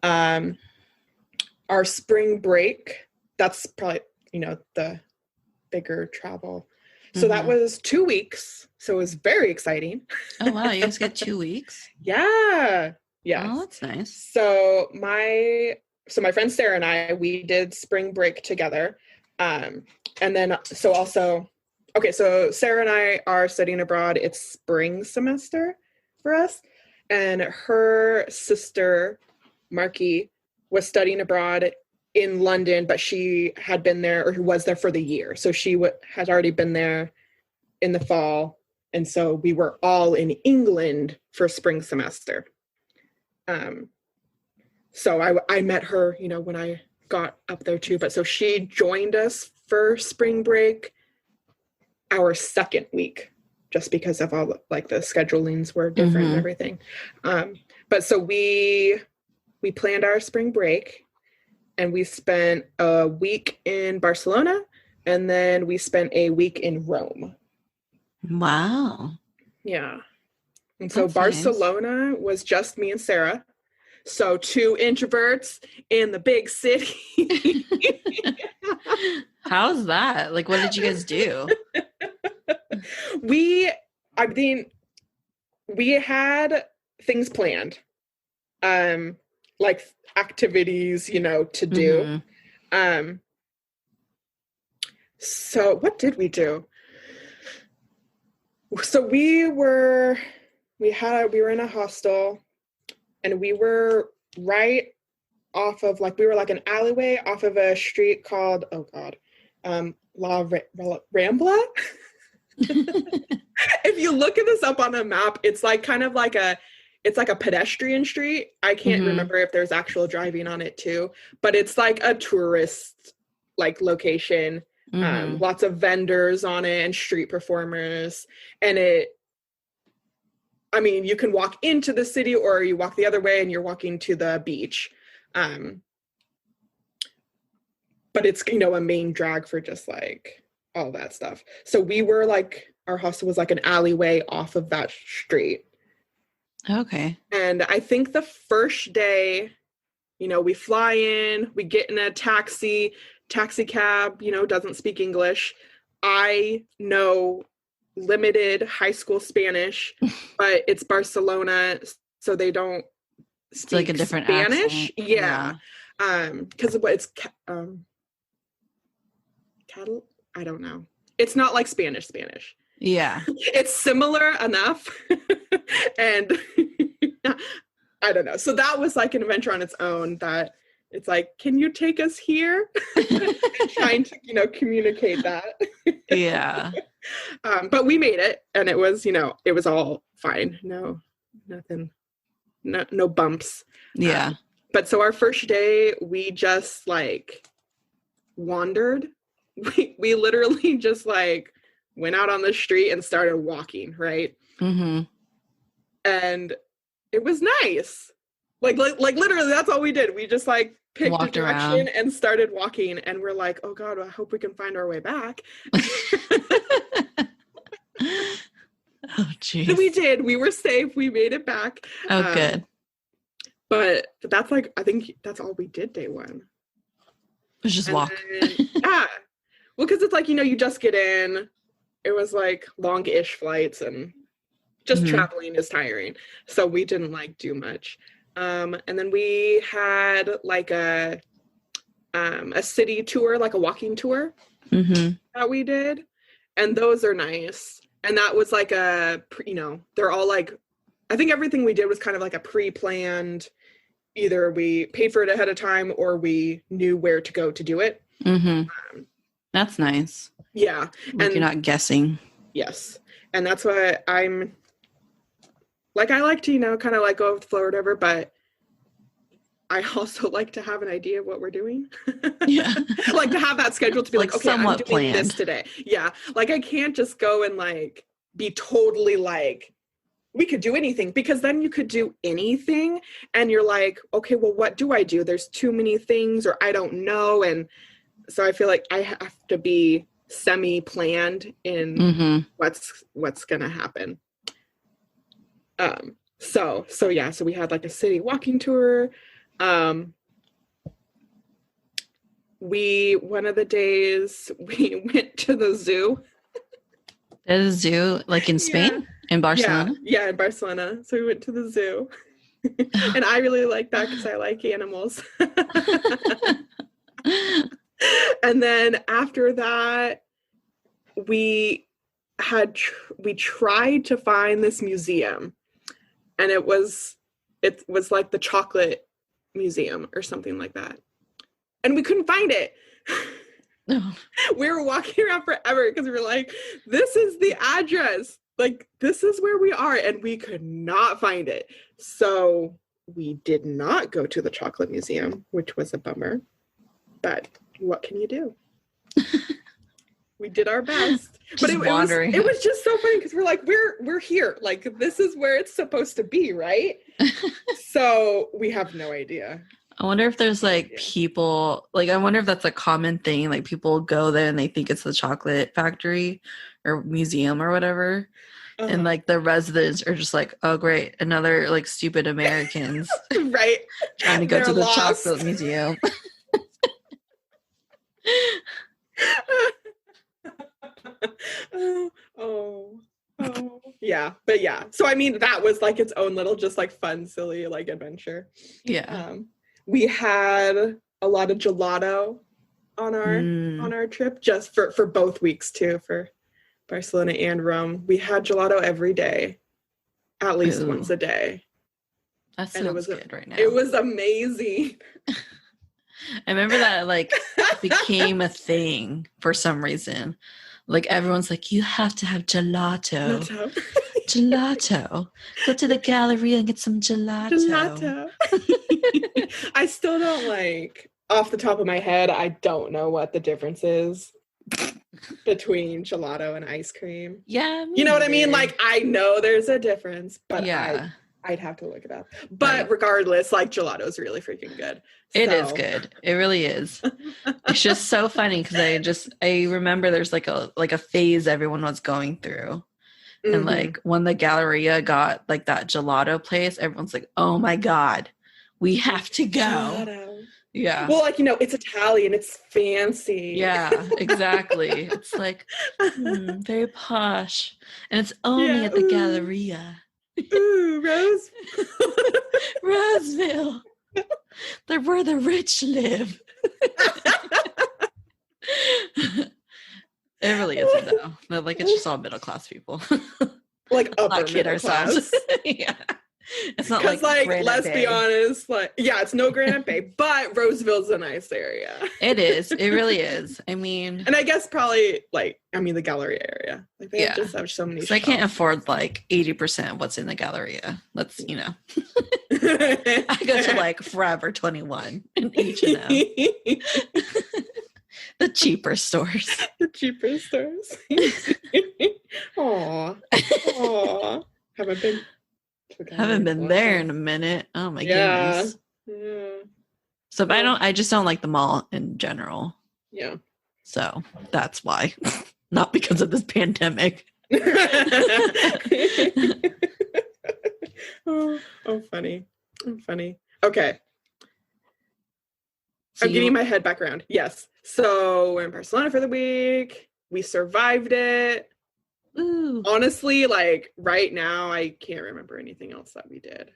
Our spring break, that's probably, the bigger travel. So that was 2 weeks. So it was very exciting. Oh, wow. You guys got 2 weeks? Yeah. Yeah. Oh, that's nice. So my friend Sarah and I, we did spring break together. And then, so also okay, so Sarah and I are studying abroad. It's spring semester for us. And her sister, Marky, was studying abroad in London, but she had been there or was there for the year. So she had already been there in the fall. And so we were all in England for spring semester. So I met her, when I got up there too. But so she joined us for spring break our second week, just because of all the schedulings were different and everything. But so we planned our spring break and we spent a week in Barcelona and then we spent a week in Rome. Wow. Yeah. And so That's Barcelona was just me and Sarah. So 2 introverts in the big city. How's that? Like, what did you guys do? We had things planned, like activities, to do. So what did we do? So we were in a hostel and we were right off of we were like an alleyway off of a street called, La Rambla. If you look at this up on a map, it's like kind of like it's like a pedestrian street. I can't remember if there's actual driving on it too, but it's like a tourist location. Lots of vendors on it and street performers. And you can walk into the city or you walk the other way and you're walking to the beach. But it's, a main drag for just all that stuff. So we were our hostel was an alleyway off of that street. Okay. And I think the first day, we fly in, we get in a taxi cab, doesn't speak English. I know limited high school Spanish, but it's Barcelona, so they don't speak a different Spanish. Accent. Yeah. Because it's I don't know. It's not like Spanish. Yeah. It's similar enough. And I don't know. So that was an adventure on its own that it's can you take us here? Trying to, communicate that. Yeah. But we made it and it was all fine. No, nothing, no bumps. Yeah. But so our first day, we just wandered. We literally just went out on the street and started walking, right? And it was nice. Literally, that's all we did. We just picked walked a direction around and started walking. And we're oh God, I hope we can find our way back. Oh, geez. And we did. We were safe. We made it back. Oh, good. But that's I think that's all we did day one. Let's just walk. Yeah. Well, because it's you just get in. It was long-ish flights and just traveling is tiring. So we didn't do much. And then we had a city tour, a walking tour that we did. And those are nice. And that was they're all I think everything we did was kind of a pre-planned, either we paid for it ahead of time or we knew where to go to do it. That's nice. Yeah. And you're not guessing. Yes. And that's why I'm I like to, kind of go with the flow or whatever, but I also like to have an idea of what we're doing. Yeah. To have that schedule to be okay, I'm doing planned. this today. Yeah. I can't just go and be totally we could do anything, because then you could do anything and you're okay, well, what do I do? There's too many things, or I don't know. And so I feel I have to be semi-planned in what's going to happen. So we had a city walking tour. One of the days we went to the zoo. The zoo, in Spain? In Barcelona? Yeah, in Barcelona. So we went to the zoo. And I really like that because I like animals. And then after that, we tried to find this museum, and it was like the chocolate museum or something like that, and we couldn't find it. No. We were walking around forever because we were like, this is the address, like this is where we are, and we could not find it. So we did not go to the chocolate museum, which was a bummer, but what can you do? We did our best. But it was just so funny because we're like, we're here. Like, this is where it's supposed to be, right? So we have no idea. I wonder if there's like people, like, I wonder if that's a common thing. Like, people go there and they think it's the chocolate factory or museum or whatever. Uh-huh. And like the residents are just like, oh, great, another like stupid Americans. Right. Trying to go to the chocolate museum. oh yeah, but yeah, so I mean that was like its own little just like fun silly like adventure. Yeah. We had a lot of gelato on our trip, just for both weeks too, for Barcelona and Rome. We had gelato every day, at least once a day. That sounds good right now. It was amazing. I remember that like became a thing for some reason. Like everyone's like, you have to have gelato. Gelato. Go to the gallery and get some gelato. I still don't like, off the top of my head, I don't know what the difference is between gelato and ice cream. Yeah. You know what I mean? Like, I know there's a difference, but yeah. I'd have to look it up. But regardless, like, gelato is really freaking good. It is good. It really is. It's just so funny because I remember there's like a phase everyone was going through. Mm-hmm. And like when the Galleria got like that gelato place, everyone's like, oh my God, we have to go. Gelato. Yeah. Well, like, you know, it's Italian, it's fancy. Yeah, exactly. It's like very posh. And it's only at the Galleria. Ooh, Roseville. They're where the rich live. It really isn't though. No, like it's just all middle class people. Like upper middle class. Yeah. It's not like let's be honest, like it's no Granite Bay, but Roseville's a nice area. It is. It really is. I mean, and I guess probably the Galleria area. Like they just have so many. So I can't afford like 80% of what's in the Galleria. Let's I go to like Forever 21 and H&M. The cheaper stores. The cheaper stores. Aw. Haven't been there in a minute. Oh my goodness. Yeah. So I just don't like the mall in general. Yeah. So that's why. Not because of this pandemic. Oh, funny. Okay. So I'm getting my head back around. Yes. So we're in Barcelona for the week. We survived it. Ooh. Honestly, like right now, I can't remember anything else that we did.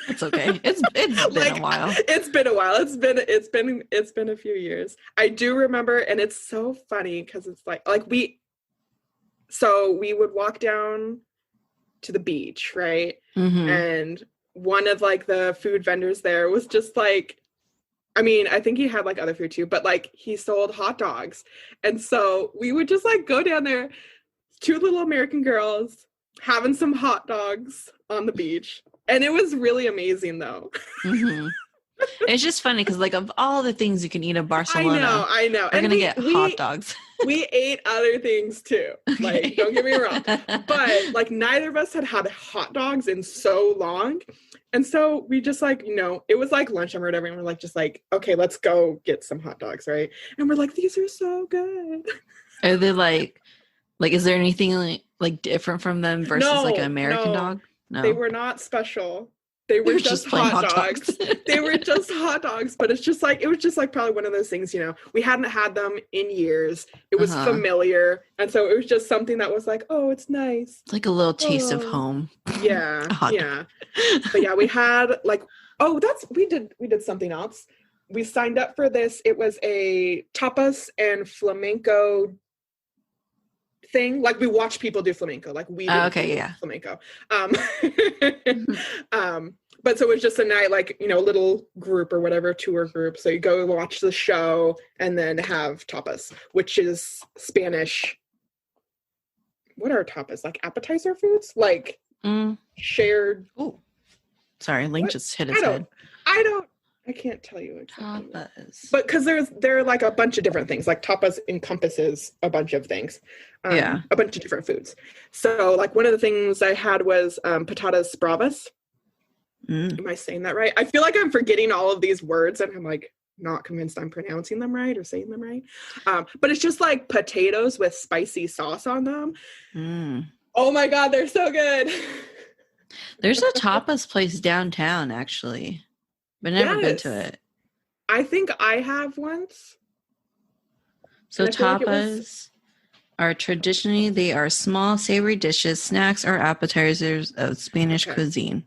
It's okay. It's been a while. It's been a while. It's been a few years. I do remember, and it's so funny because it's like we would walk down to the beach, right? Mm-hmm. And one of like the food vendors there was just like, I mean, I think he had like other food too, but like he sold hot dogs. And so we would just like go down there, two little American girls having some hot dogs on the beach. And it was really amazing though. Mm-hmm. It's just funny because like of all the things you can eat in Barcelona, I know. We're going to get hot dogs. We ate other things too. Like, don't get me wrong. But like neither of us had hot dogs in so long. And so we just like, it was like lunchtime or whatever. And we're like, just like, okay, let's go get some hot dogs, right? And we're like, these are so good. Are they like is there anything like different from them versus like an American dog? No. They were not special. They were just hot dogs. They were just hot dogs, but it was just like probably one of those things, we hadn't had them in years. It was familiar. And so it was just something that was like, oh, it's nice. It's like a little taste of home. Yeah. Yeah. But yeah, we had like, we did something else. We signed up for this. It was a tapas and flamenco thing. Like we watch people do flamenco, like we do flamenco. But so it was just a night, like, you know, a little group or whatever, tour group. So you go watch the show and then have tapas, which is Spanish. What are tapas? Like appetizer foods? Like shared. Oh, sorry, Link just hit his head. I can't tell you exactly. Tapas. But because there are like a bunch of different things. Like tapas encompasses a bunch of things. A bunch of different foods. So like one of the things I had was patatas bravas. Am I saying that right? I feel like I'm forgetting all of these words and I'm like not convinced I'm pronouncing them right or saying them right. But it's just like potatoes with spicy sauce on them. Oh my God, they're so good. There's a tapas place downtown, actually, but never been to it. I think I have once. So tapas are traditionally, they are small savory dishes, snacks, or appetizers of Spanish cuisine.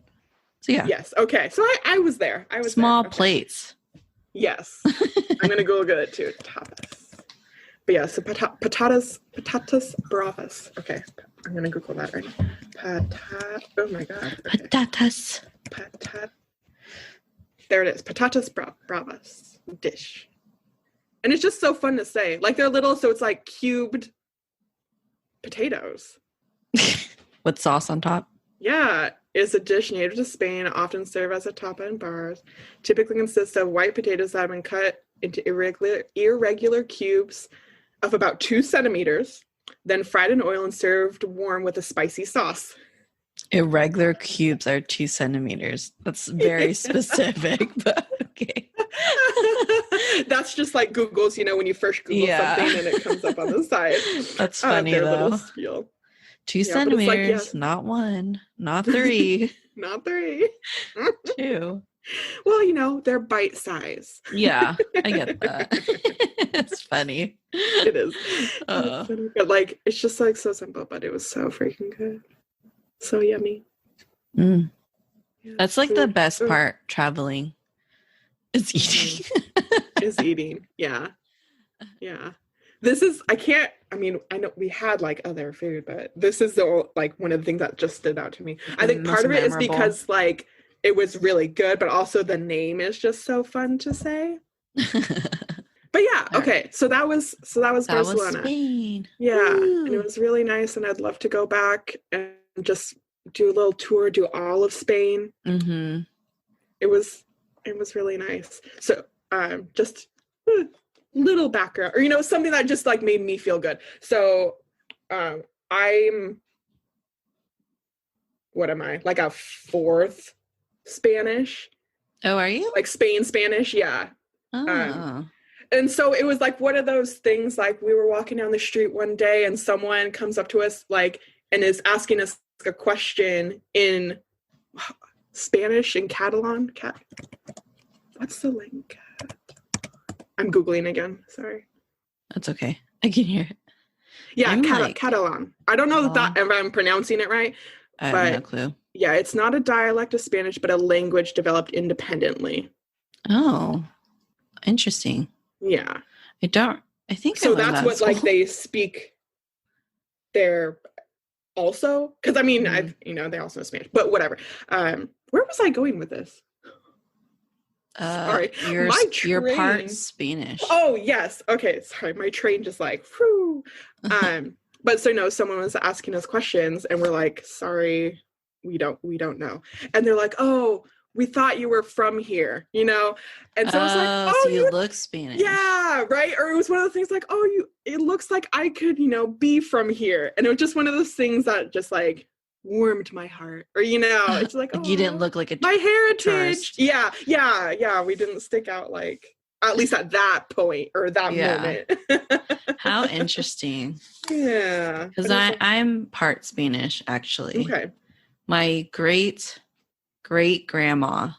So yeah. Yes. Okay. So I was there. I was small there. Okay. Plates. Yes. I'm gonna Google it too. Tapas. But yeah. So patatas bravas. Okay. I'm gonna Google that right now. Oh my God. Okay. Patatas. There it is. Patatas bravas dish. And it's just so fun to say. Like they're little, so it's like cubed potatoes. With sauce on top. Yeah. Is a dish native to Spain, often served as a tapa in bars. Typically consists of white potatoes that have been cut into irregular cubes of about 2 centimeters, then fried in oil and served warm with a spicy sauce. Irregular cubes are 2 centimeters. That's very specific, but okay. That's just like Google's, you know, when you first Google something and it comes up on the side. That's funny though. 2 centimeters, like, not 1, not 3. Not 3. 2. Well, you know, they're bite size. Yeah, I get that. It's funny. It is. It's funny. But like, it's just like so simple, but it was so freaking good. So yummy. Yeah, that's like the best part traveling. Is eating. Is eating. Yeah. Yeah. I know we had like other food, but this is like one of the things that just stood out to me. I think part of it is because like it was really good, but also the name is just so fun to say. But yeah, okay. So that was Barcelona. Was Spain. Yeah. Ooh. And it was really nice and I'd love to go back and just do a little tour, do all of Spain. Mm-hmm. It was really nice. So just little background, or you know, something that just like made me feel good. So what am I, like a 4th Spanish? Oh, are you? Like Spain Spanish? Yeah. And so it was like one of those things, like we were walking down the street one day and someone comes up to us like and is asking us a question in Spanish and Catalan. What's the link? I'm Googling again. Sorry. That's okay. I can hear it. Yeah, Catalan. I don't know if I'm pronouncing it right. I have no clue. Yeah, it's not a dialect of Spanish, but a language developed independently. Oh, interesting. Yeah. I think so. That's what like they speak there also. Because I mean, they also know Spanish, but whatever. Where was I going with this? Sorry, you're part Spanish. Oh yes, okay. Sorry, my train just like, whew. But so no, someone was asking us questions, and we're like, sorry, we don't know. And they're like, oh, we thought you were from here, you know. And so I was like, oh, so you look Spanish. Yeah, right. Or it was one of the things like, oh, it looks like I could, you know, be from here. And it was just one of those things that just like warmed my heart, or you know, it's like, oh, you didn't look like my heritage tourist. Yeah, we didn't stick out, like at least at that point or that moment. How interesting. Yeah, because I'm part Spanish actually. Okay. My great grandma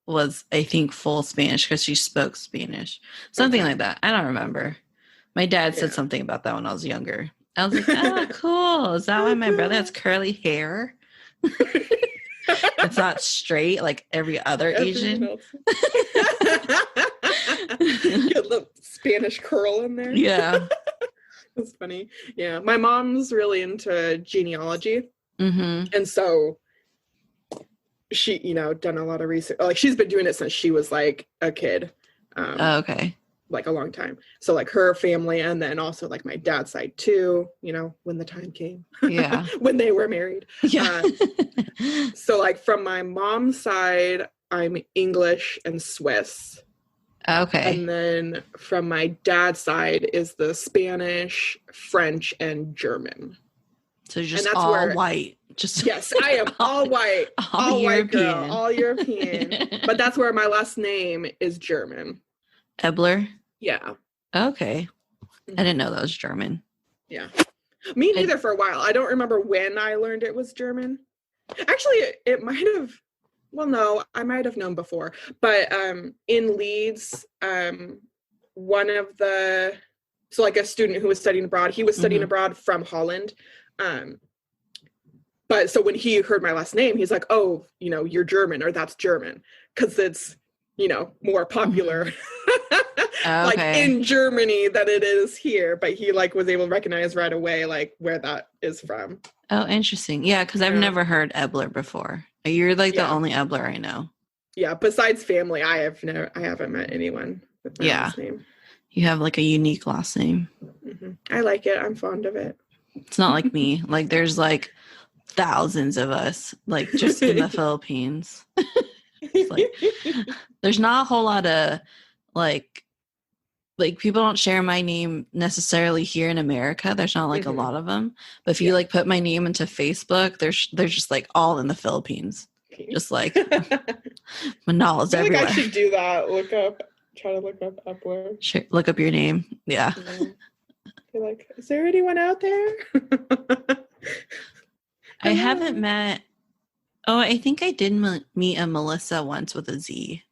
was, I think, full Spanish because she spoke Spanish, something like that. I don't remember. My dad said something about that when I was younger. I was like, oh, cool. Is that why my brother has curly hair? It's not straight like every other Asian. Get a little Spanish curl in there. Yeah. That's funny. Yeah. My mom's really into genealogy. Mm-hmm. And so she, done a lot of research. Like she's been doing it since she was like a kid. Okay. Like a long time. So like her family, and then also like my dad's side too, when the time came. Yeah. When they were married. Yeah. So like from my mom's side, I'm English and Swiss. Okay. And then from my dad's side is the Spanish, French, and German. So just all white. Yes, I am all white. All white girl. All European. But that's where my last name is German. Ebler? Yeah. Okay. I didn't know that was German. Yeah. Me neither for a while. I don't remember when I learned it was German. Actually, it might have, well, no, I might have known before. But in Leeds, one of the, so like a student who was studying abroad, he was studying abroad from Holland. But so when he heard my last name, he's like, oh, you're German, or that's German, because it's, more popular like in Germany than it is here. But he like was able to recognize right away like where that is from. Oh, interesting. Yeah, because I've never heard Ebler before. You're like the only Ebler I know. Yeah, besides family, I haven't met anyone with my last name. You have like a unique last name. Mm-hmm. I like it. I'm fond of it. It's not like me. Like there's like thousands of us, like just in the Philippines. Like, there's not a whole lot of like people don't share my name necessarily here in America. There's not like a lot of them. But if you like put my name into Facebook, they're just like all in the Philippines. Just like Manala's everywhere. I should do that. Try to look up Ebler. Sure, look up your name. Yeah. You're like, is there anyone out there? I haven't met. Oh, I think I did meet a Melissa once with a Z.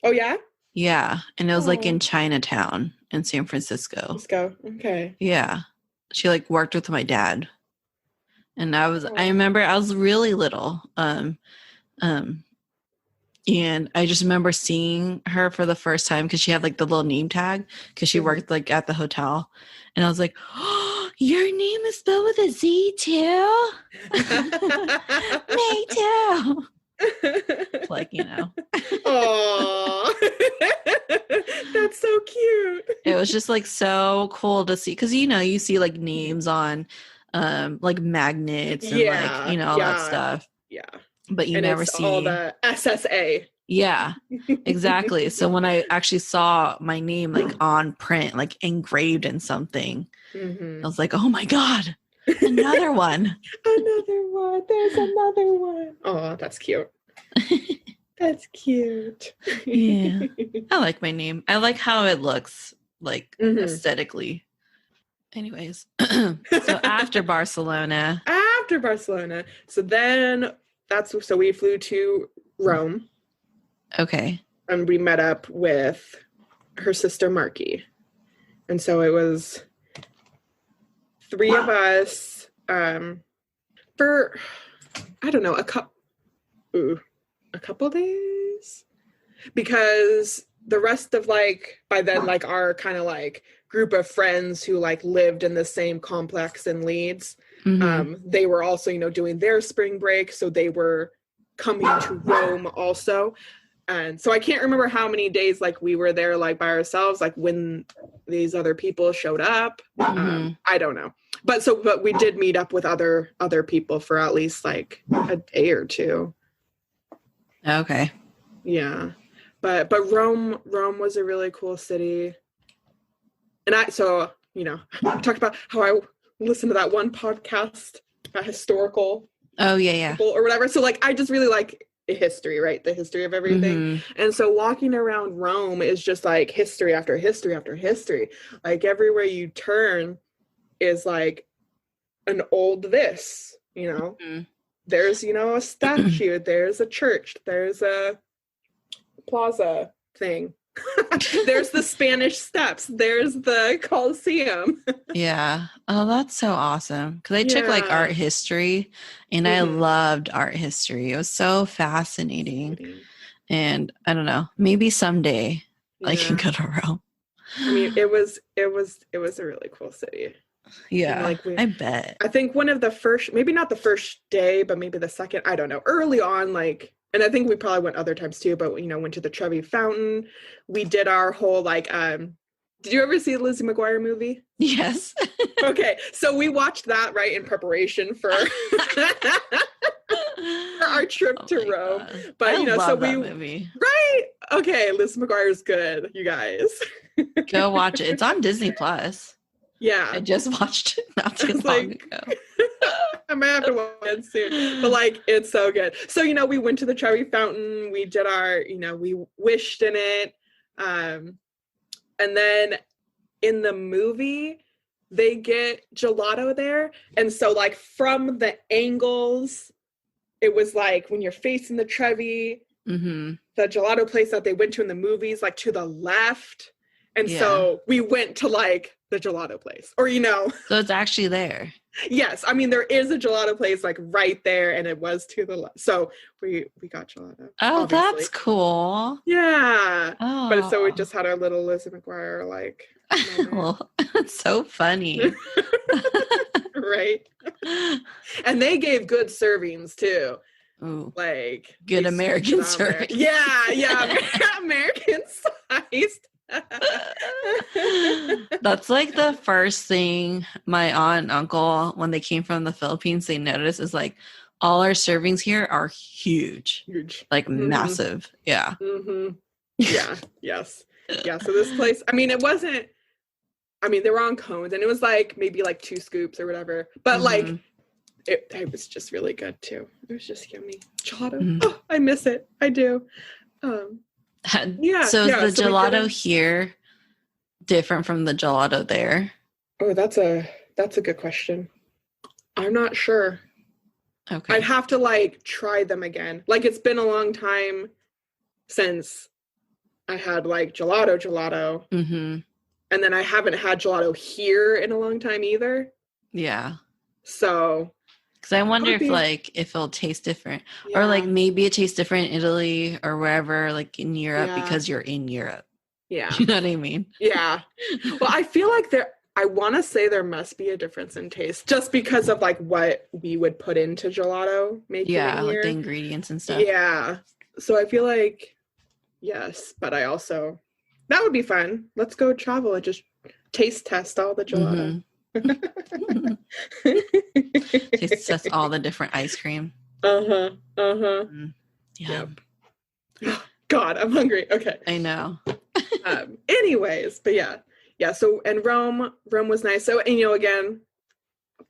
Oh, yeah? Yeah. And it was like in Chinatown in San Francisco. Okay. Yeah. She like worked with my dad. And I remember I was really little. And I just remember seeing her for the first time because she had like the little name tag because she worked like at the hotel. And I was like, oh, your name is spelled with a Z too? Me too. Like, Aww. That's so cute. It was just like so cool to see because you see like names on like magnets and like all that stuff. Yeah. But you never see all the SSA. Yeah, exactly. So when I actually saw my name like on print, like engraved in something, I was like, oh my God, another one. Another one. There's another one. Oh, that's cute. That's cute. Yeah. I like my name. I like how it looks like aesthetically. Anyways, so after Barcelona. So then so we flew to Rome. Okay. And we met up with her sister Marky. And so it was 3 of us for, I don't know, a couple days. Because the rest of by then our kind of group of friends who lived in the same complex in Leeds, they were also, doing their spring break. So they were coming to Rome also. And so I can't remember how many days we were there by ourselves, when these other people showed up. I don't know. But we did meet up with other people for at least a day or two. Okay. Yeah. But Rome was a really cool city. And I talked about how I listened to that one podcast, a historical. Oh yeah. Or whatever. So I just really like history, right? The history of everything. And so walking around Rome is just history after history after history. Everywhere you turn is an old this, There's, a statue, there's a church, there's a plaza thing. There's the Spanish Steps, there's the Colosseum. Yeah. Oh, that's so awesome. Because I took art history and I loved art history. It was so fascinating. And I don't know, maybe someday I can go to Rome. I mean, it was a really cool city. Yeah, like I bet. I think one of the first, maybe not the first day, but maybe the second, I don't know, early on, like, and I think we probably went other times too, but, went to the Trevi Fountain. We did our whole, like, did you ever see the Lizzie McGuire movie? Yes. Okay, so we watched that, right, in preparation for our trip to Rome. God. But, I love so that movie. right? Okay, Lizzie McGuire's good, you guys. Go watch it. It's on Disney Plus. Yeah. I just watched it not too long ago. I might have to watch it soon. But like, it's so good. So, we went to the Trevi Fountain. We did our, we wished in it. And then in the movie, they get gelato there. And so like from the angles, it was like when you're facing the Trevi, the gelato place that they went to in the movies, like to the left. And so we went to like the gelato place, or, So it's actually there. Yes. I mean, there is a gelato place like right there, and it was to the left. So we got gelato. Oh, obviously. That's cool. Yeah. Oh. But so we just had our little Lizzie McGuire like well, it's so funny. Right. And they gave good servings too. Ooh. Like good American serving. Yeah. American sized. That's like the first thing my aunt and uncle, when they came from the Philippines, they noticed is like all our servings here are huge. Like massive. Yeah. Yeah. Yes. Yeah. So this place, I mean, they were on cones, and it was like maybe like 2 scoops or whatever, but like it was just really good too. It was just yummy. Gelato. Oh, I miss it. I do. So is the gelato here different from the gelato there? Oh, that's a good question. I'm not sure. Okay. I'd have to like try them again. Like it's been a long time since I had like gelato. And then I haven't had gelato here in a long time either. Yeah. So because I wonder if it'll taste different, or like maybe it tastes different in Italy or wherever, like in Europe, because you're in Europe. Yeah. You know what I mean? Yeah. Well, I feel like I want to say there must be a difference in taste just because of like what we would put into gelato making. Yeah, like the ingredients and stuff. Yeah. So I feel like, yes, but I also, that would be fun. Let's go travel and just taste test all the gelato. Taste test all the different ice cream. Yeah. God, I'm hungry. Okay. I know. Anyways, but yeah. So, and Rome was nice. So, and again,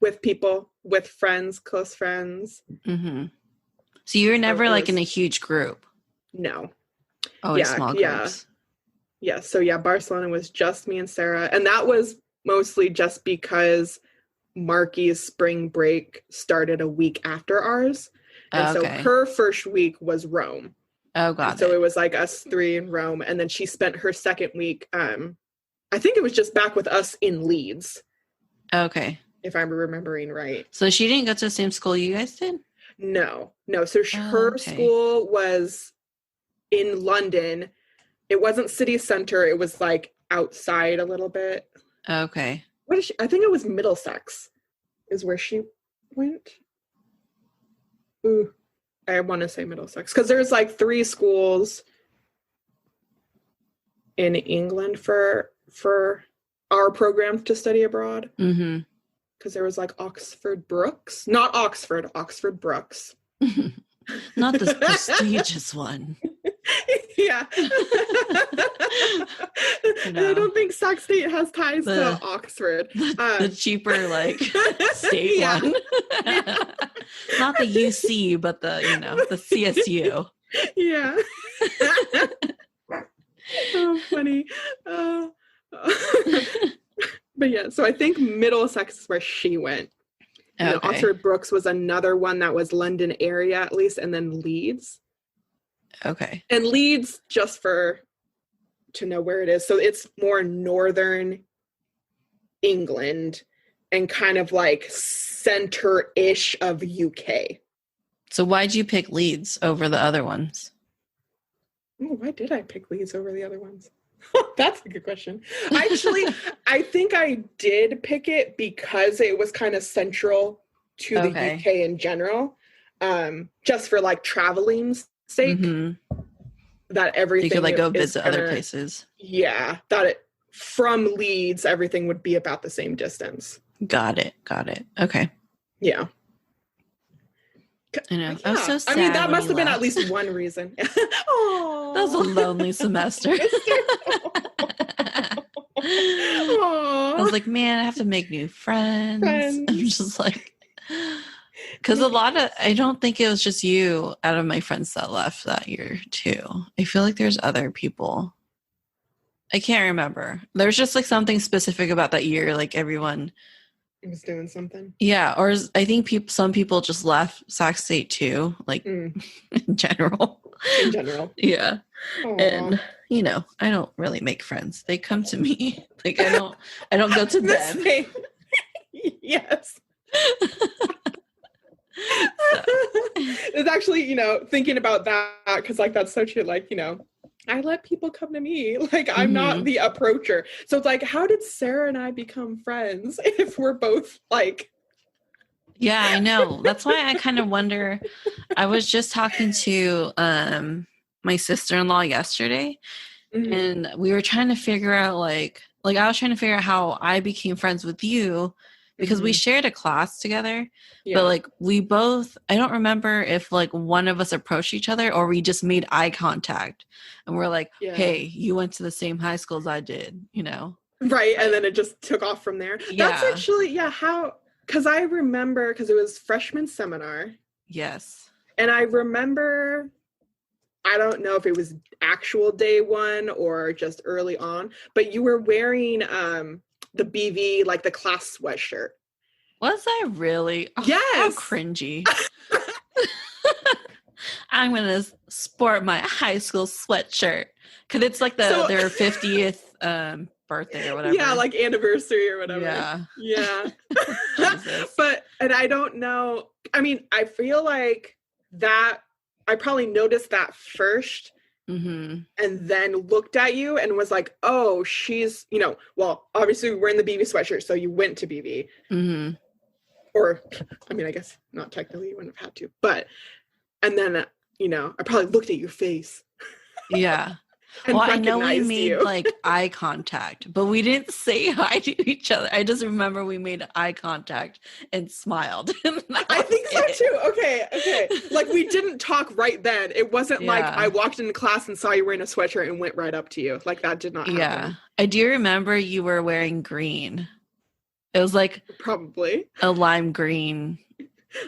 with people, with friends, close friends. So you were never like in a huge group? No. Always small groups. Yeah. So yeah, Barcelona was just me and Sarah, and that was mostly just because Marky's spring break started a week after ours. And so her first week was Rome. Oh, got it. So it was like us 3 in Rome. And then she spent her second week, I think it was just back with us in Leeds. Okay. If I'm remembering right. So she didn't go to the same school you guys did? No. So her school was in London. It wasn't city center. It was like outside a little bit. Okay. What is she? I think it was Middlesex is where she went. Ooh, I want to say Middlesex because there's like 3 schools in England for our program to study abroad. Because there was like Oxford Brookes, not Oxford Brookes. Not this prestigious one. Yeah. And I don't think Sac State has ties to Oxford. The cheaper like state one. Not the UC, but the CSU. Yeah. Oh, funny. But yeah, so I think Middlesex is where she went. Oxford Brookes was another one that was London area at least, and then Leeds. Okay. And Leeds, just to know where it is. So it's more northern England and kind of like center-ish of UK. So why'd you pick Leeds over the other ones? Oh, why did I pick Leeds over the other ones? That's a good question. Actually, I think I did pick it because it was kind of central to the Okay. UK in general, just for like traveling's sake. Mm-hmm. That You could everything like go is visit other places. yeah, that it from Leeds, everything would be about the same distance. Got it. Okay. Yeah. I know. Yeah. I was so sad. I mean, that when must you have been at left. least one reason. That was a lonely semester. I was like, man, I have to make new friends. I'm just like, because I don't think it was just you out of my friends that left that year too. I feel like there's other people. I can't remember. There's just like something specific about that year. Like everyone was doing something. Yeah. Or I think some people just left Sac State too, like in general. In general. Yeah. Aww. And I don't really make friends. They come to me. Like I don't go to them. Yes. It's actually, thinking about that, because like that's such a like, I let people come to me. Like I'm not the approacher. So it's like, how did Sarah and I become friends if we're both like... Yeah, I know. That's why I kind of wonder. I was just talking to my sister-in-law yesterday, and we were trying to figure out like I was trying to figure out how I became friends with you, because we shared a class together. Yeah. But like we both, I don't remember if like one of us approached each other or we just made eye contact and we're like, hey, you went to the same high school as I did, Right. And then it just took off from there. Yeah. That's actually, how, because I remember, because it was freshman seminar. Yes. And I remember, I don't know if it was actual day one or just early on, but you were wearing the BV, like the class sweatshirt. Was I really? Oh, yes. How cringy. I'm going to sport my high school sweatshirt. Because it's like their 50th birthday or whatever. Yeah, like anniversary or whatever. Yeah. But, and I don't know. I mean, I feel like that, I probably noticed that first. And then looked at you and was like, oh, she's, well, obviously we're in the BV sweatshirt, so you went to BV. Or, I mean, I guess not technically, you wouldn't have had to, but, and then, I probably looked at your face. Yeah. Well, I know we made like eye contact, but we didn't say hi to each other. I just remember we made eye contact and smiled. I think so too. Okay. Like we didn't talk right then. It wasn't like I walked into class and saw you wearing a sweatshirt and went right up to you. Like that did not happen. Yeah. I do remember you were wearing green. It was like probably a lime green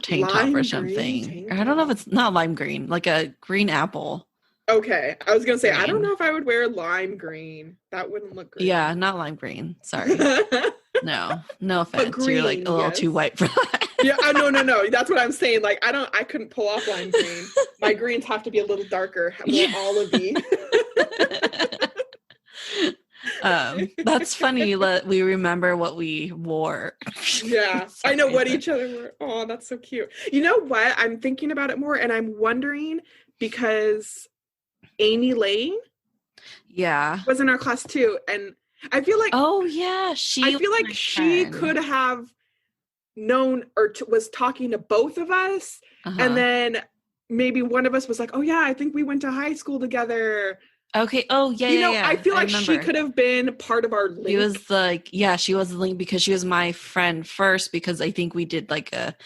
tank top or something. I don't know if it's not lime green, like a green apple. Okay. I was going to say, I don't know if I would wear lime green. That wouldn't look great. Yeah, not lime green. Sorry. No offense. Green, you're like a little too white for that. Yeah, no. That's what I'm saying. Like, I couldn't pull off lime green. My greens have to be a little darker, more olivey. That's funny that we remember what we wore. Yeah, I know what each other wore. Oh, that's so cute. You know what? I'm thinking about it more, and I'm wondering because Amy Lane, was in our class too, and I feel like she could have known or was talking to both of us, and then maybe one of us was like, "Oh yeah, I think we went to high school together." Okay. Oh yeah. I feel like she could have been part of our link. She was like, she was the link because she was my friend first, because I think we did like a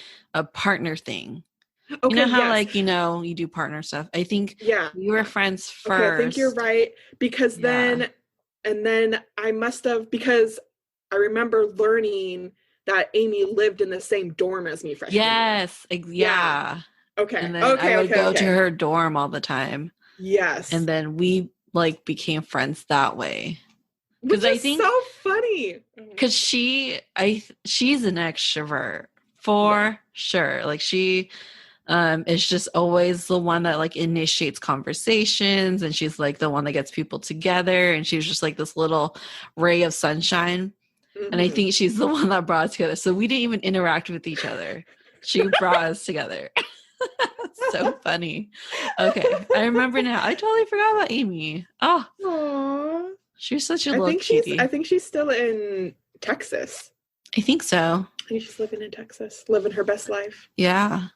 partner thing. Okay, you know how you do partner stuff. I think we were friends first. Okay, I think you're right, because then I must have, because I remember learning that Amy lived in the same dorm as me freshman year. Yes. Yeah. Okay. And then I would go to her dorm all the time. Yes. And then we like became friends that way. Because I think so funny. Because she's an extrovert for sure. Like she is just always the one that like initiates conversations, and she's like the one that gets people together, and she's just like this little ray of sunshine. And I think she's the one that brought us together. So we didn't even interact with each other. She brought us together. So funny. Okay, I remember now. I totally forgot about Amy. Oh, aww. She's such a little cutie. I think she's still in Texas. I think so. I think she's living in Texas, living her best life. Yeah.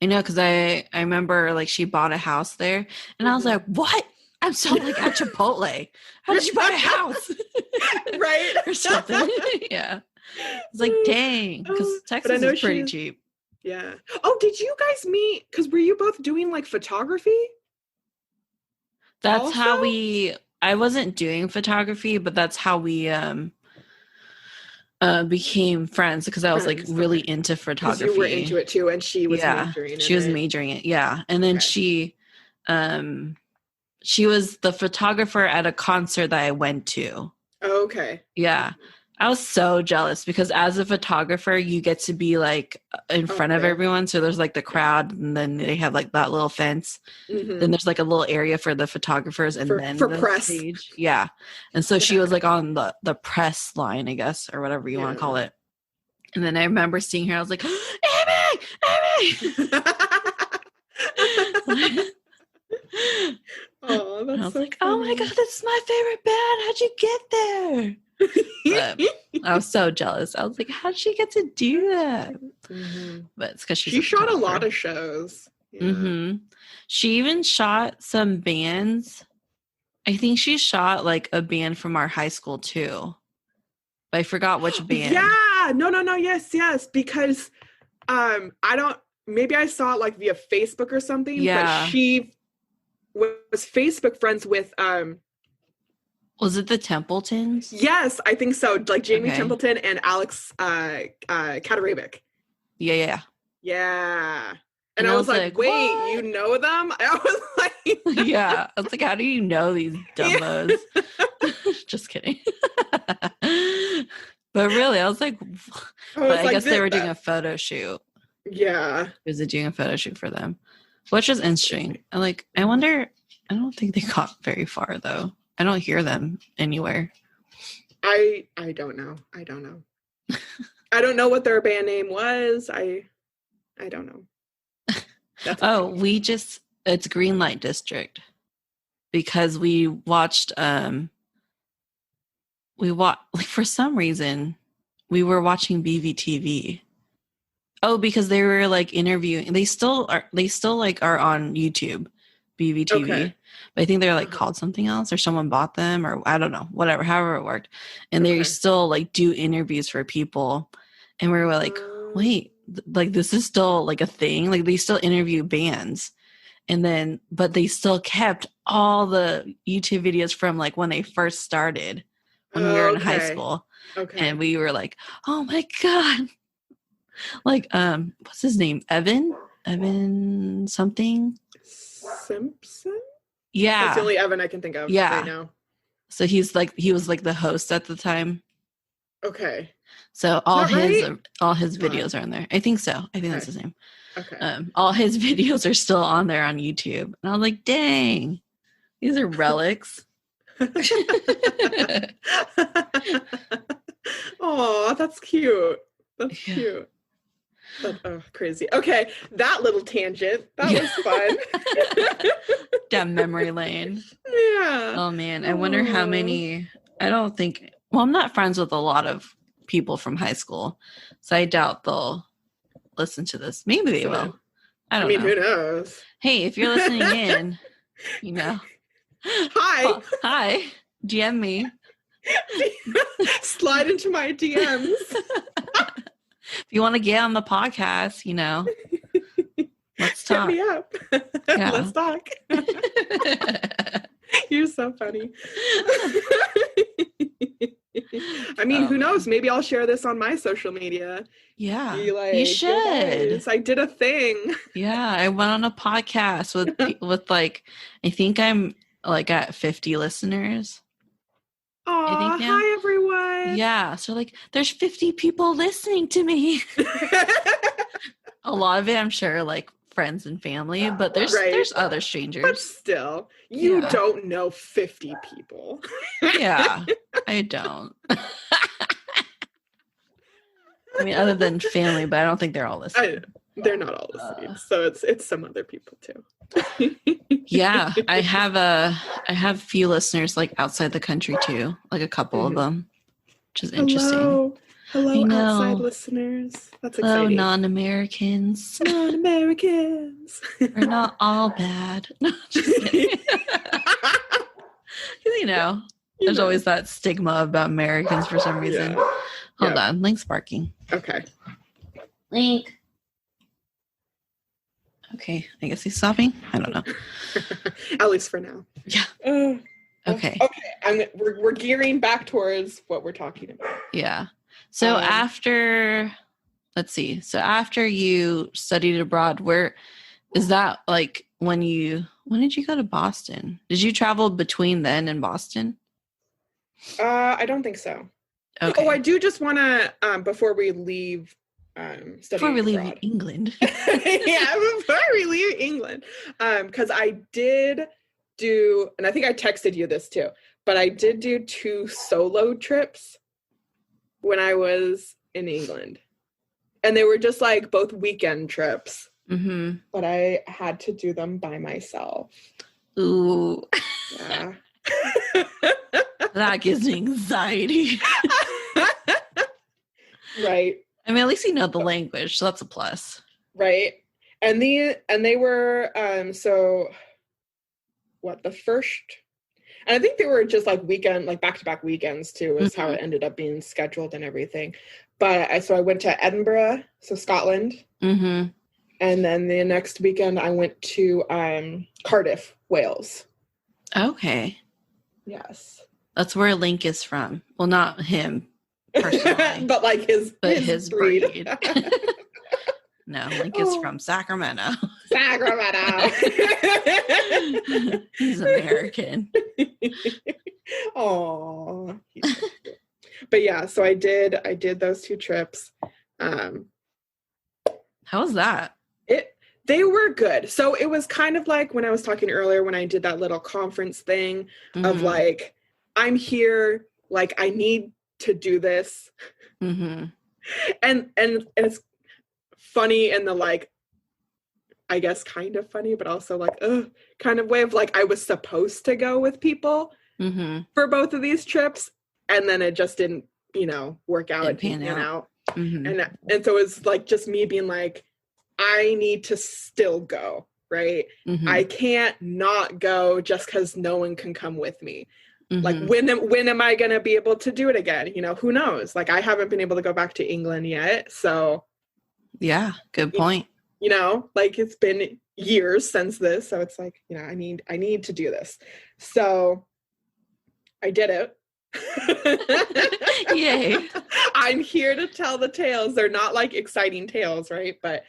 I know, because I remember like she bought a house there, and I was like, what? I'm so like at Chipotle. How did you buy a house? Right? Or something. Yeah. It's like, dang, because Texas is pretty cheap. Yeah. Oh, did you guys meet? Because were you both doing like photography? That's how I wasn't doing photography, but that's how we became friends, because I was like really into photography. You were into it too, and she was majoring in it. She was majoring it, yeah. And then she was the photographer at a concert that I went to. Oh, okay. Yeah. I was so jealous, because as a photographer, you get to be like in front of everyone. So there's like the crowd, and then they have like that little fence. Then there's like a little area for the photographers, and then for the press stage. Yeah. And so she was like on the press line, I guess, or whatever you want to call it. And then I remember seeing her. I was like, Amy! Oh, that's I was so like, funny. oh my God, this is my favorite band. How'd you get there? I was so jealous. I was like, how'd she get to do that? But it's because she shot a lot of shows. Yeah. She even shot some bands. I think she shot like a band from our high school too. But I forgot which band. Yeah. No. Yes. Because maybe I saw it like via Facebook or something. Yeah. But she was Facebook friends with was it the Templetons? Yes, I think so. Like Jamie Templeton and Alex Katarabik. Yeah. And I was like, wait, what? You know them? I was like, yeah. I was like, how do you know these dumbos? Just kidding. But really, I was like, I guess they were doing a photo shoot. Yeah. Was it doing a photo shoot for them? Which is interesting. I wonder, I don't think they got very far though. I don't hear them anywhere. I don't know. I don't know what their band name was. I don't know. It's Green Light District, because we watched for some reason we were watching BVTV. Oh, because they were like interviewing. They still are on YouTube, BVTV. Okay. But I think they're like called something else, or someone bought them, or I don't know, whatever, however it worked. And they still like do interviews for people. And we were like, wait, like this is still like a thing. Like they still interview bands. And then, but they still kept all the YouTube videos from like when they first started, when we were in high school. Okay. And we were like, oh my God. Like, what's his name? Evan something? Simpson? Yeah. That's the only Evan I can think of right now. So he was like the host at the time. Okay. So all his videos are in there. I think so. I think that's his name. Okay. All his videos are still on there on YouTube. And I was like, dang, these are relics. Oh, that's cute. That's cute. Crazy. Okay, that little tangent. That was fun. Down memory lane. Yeah. Oh man, I wonder how many. I'm not friends with a lot of people from high school, so I doubt they'll listen to this. Maybe they will. I don't know. Who knows? Hey, if you're listening in, you know. Hi. DM me. Slide into my DMs. If you want to get on the podcast, you know, let's talk. Hit me up. Yeah. Let's talk. You're so funny. I mean, who knows? Maybe I'll share this on my social media. Yeah, you should. I did a thing. Yeah, I went on a podcast with like, I think I'm like at 50 listeners. Oh, hi everyone. Yeah, so like there's 50 people listening to me. A lot of it, I'm sure, like friends and family, but there's other strangers. But still, you don't know 50 people. Yeah, I don't. I mean, other than family, but I don't think they're all listening. They're not all the same. So it's some other people too. Yeah, I have a few listeners like outside the country too, like a couple of them, which is interesting. Hello, outside listeners. That's Hello, exciting. non-Americans. Non-Americans. We're not all bad. No, just kidding. There's always that stigma about Americans for some reason. Yeah. Hold on, Link's barking. Okay. Link. Okay, I guess he's stopping. I don't know. At least for now. Yeah. Okay. We're gearing back towards what we're talking about. Yeah. So after you studied abroad, where is that like when did you go to Boston? Did you travel between then and Boston? I don't think so. Okay. Oh, I do just want to, before we leave, before we leave England. Yeah, before we leave England. Because I did do, and I think I texted you this too, but I did do 2 solo trips when I was in England. And they were just like both weekend trips. Mm-hmm. But I had to do them by myself. Ooh. Yeah. That gives me anxiety. Right. I mean, at least you know the language, so that's a plus. Right. And they were the first, and I think they were just like weekend, like back-to-back weekends too, is how it ended up being scheduled and everything. But I went to Edinburgh, so Scotland. Mm-hmm. And then the next weekend I went to Cardiff, Wales. Okay. Yes. That's where Link is from. Well, not him personally. but like his breed. No, Link is from Sacramento. Sacramento. He's American. Oh. But yeah, so I did those 2 trips. How was that? They were good. So it was kind of like when I was talking earlier when I did that little conference thing of like, I'm here, like I need to do this. Mm-hmm. And it's funny in the like, I guess kind of funny, but also like, kind of way of like, I was supposed to go with people for both of these trips. And then it just didn't, work out. It didn't pan out. Mm-hmm. And so it was like, just me being like, I need to still go, right? Mm-hmm. I can't not go just because no one can come with me. Mm-hmm. Like, when am I going to be able to do it again? Who knows? Like, I haven't been able to go back to England yet. So. Yeah, good point. Like it's been years since this. So it's like, I need to do this. So I did it. Yay. I'm here to tell the tales. They're not like exciting tales, right? But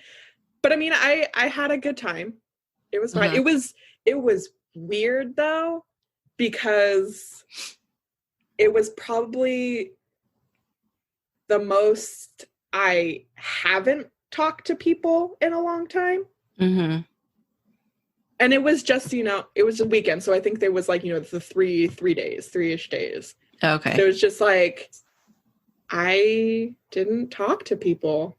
I mean, I had a good time. It was fine. It was weird though, because it was probably the most I haven't talked to people in a long time. Mm-hmm. And it was just, it was a weekend. So I think there was like, the 3-ish days. Okay. So it was just like, I didn't talk to people.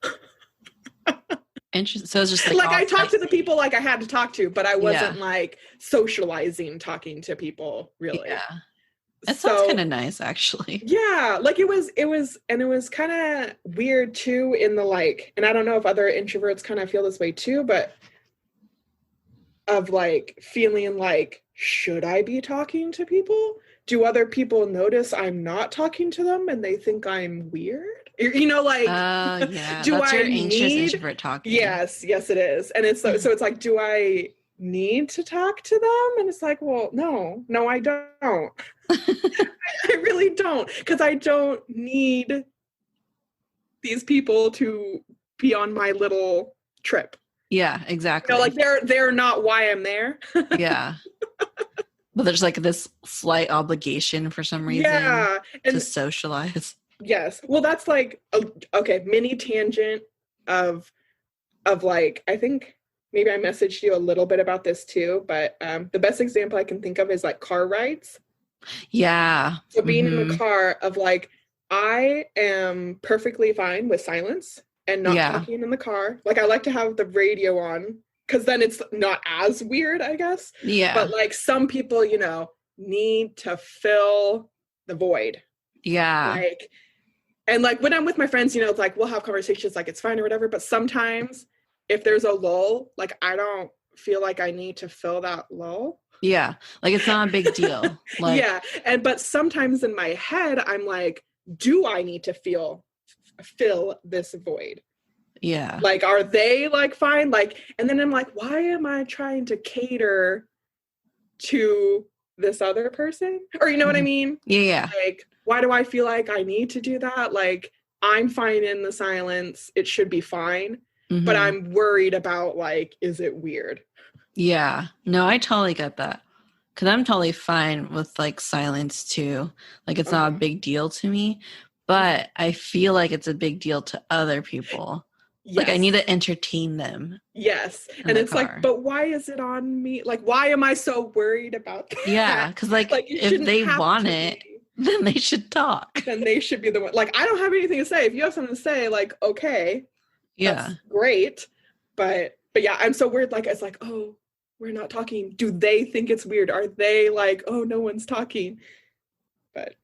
Interesting. So it's just like I talked to the people like I had to talk to, but I wasn't like socializing, talking to people really. Yeah. It sounds kind of nice, actually. Yeah, like it was kind of weird too in the like, and I don't know if other introverts kind of feel this way too, but of like feeling like, should I be talking to people? Do other people notice I'm not talking to them and they think I'm weird? Like, yeah, do that's I your anxious introvert talking. Yes, it is. And it's so it's like, do I need to talk to them? And it's like, well, no, I don't. I really don't, because I don't need these people to be on my little trip. Yeah, exactly. Like they're not why I'm there. Yeah. But there's like this slight obligation for some reason to socialize. Yes. Well, that's like, mini tangent of like, I think maybe I messaged you a little bit about this too, but the best example I can think of is like car rides. Yeah. So being in the car of like, I am perfectly fine with silence. and not Yeah. talking in the car. Like I like to have the radio on because then it's not as weird, I guess. Yeah. But like some people, you know, need to fill the void. Yeah. Like, and like when I'm with my friends, you know, it's like we'll have conversations like it's fine or whatever. But sometimes if there's a lull, like I don't feel like I need to fill that lull. Yeah. Like it's not a big deal. Like, Yeah. But sometimes in my head, I'm like, do I need to fill this void? yeah. Like, are they like fine? Like, and then I'm like, why am I trying to cater to this other person? Or you know what I mean? Yeah. Yeah. Like, why do I feel like I need to do that? Like, I'm fine in the silence. It should be fine. But I'm worried about like, is it weird? Yeah. No, I totally get that. Because I'm totally fine with like silence too. Like it's not a big deal to me, but I feel like it's a big deal to other people. Yes. Like I need to entertain them. Yes. And it's car. Like, but why is it on me? Like, why am I so worried about that? Yeah. Because like if they want it, then they should talk. Then they should be the one. Like, I don't have anything to say. If you have something to say, like, okay. Yeah. That's great. But yeah, I'm so weird. Like, it's like, oh, we're not talking. Do they think it's weird? Are they like, oh, no one's talking? But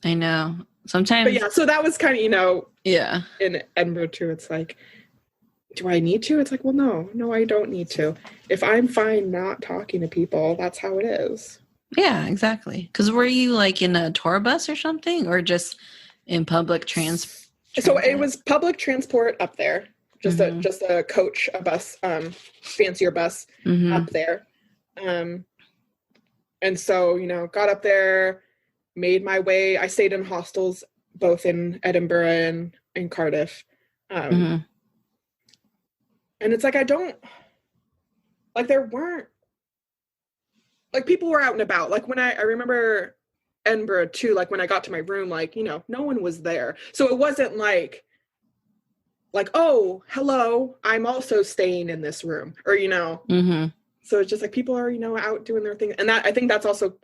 I know. Sometimes. But yeah, so that was kind of, you know. Yeah. In Edinburgh too, it's like, do I need to? It's like, well, no, I don't need to. If I'm fine not talking to people, that's how it is. Yeah, exactly. Because were you like in a tour bus or something, or just in public transport? So it was public transport up there, just a coach, a bus, fancier bus up there. And so, you know, got up there, made my way. I stayed in hostels both in Edinburgh and in Cardiff. And it's like, I don't, like there weren't, like people were out and about. Like when I remember Edinburgh too, like when I got to my room, like, you know, no one was there. So it wasn't like, oh, hello, I'm also staying in this room, or, you know. So it's just like people are, you know, out doing their thing. And that, I think that's also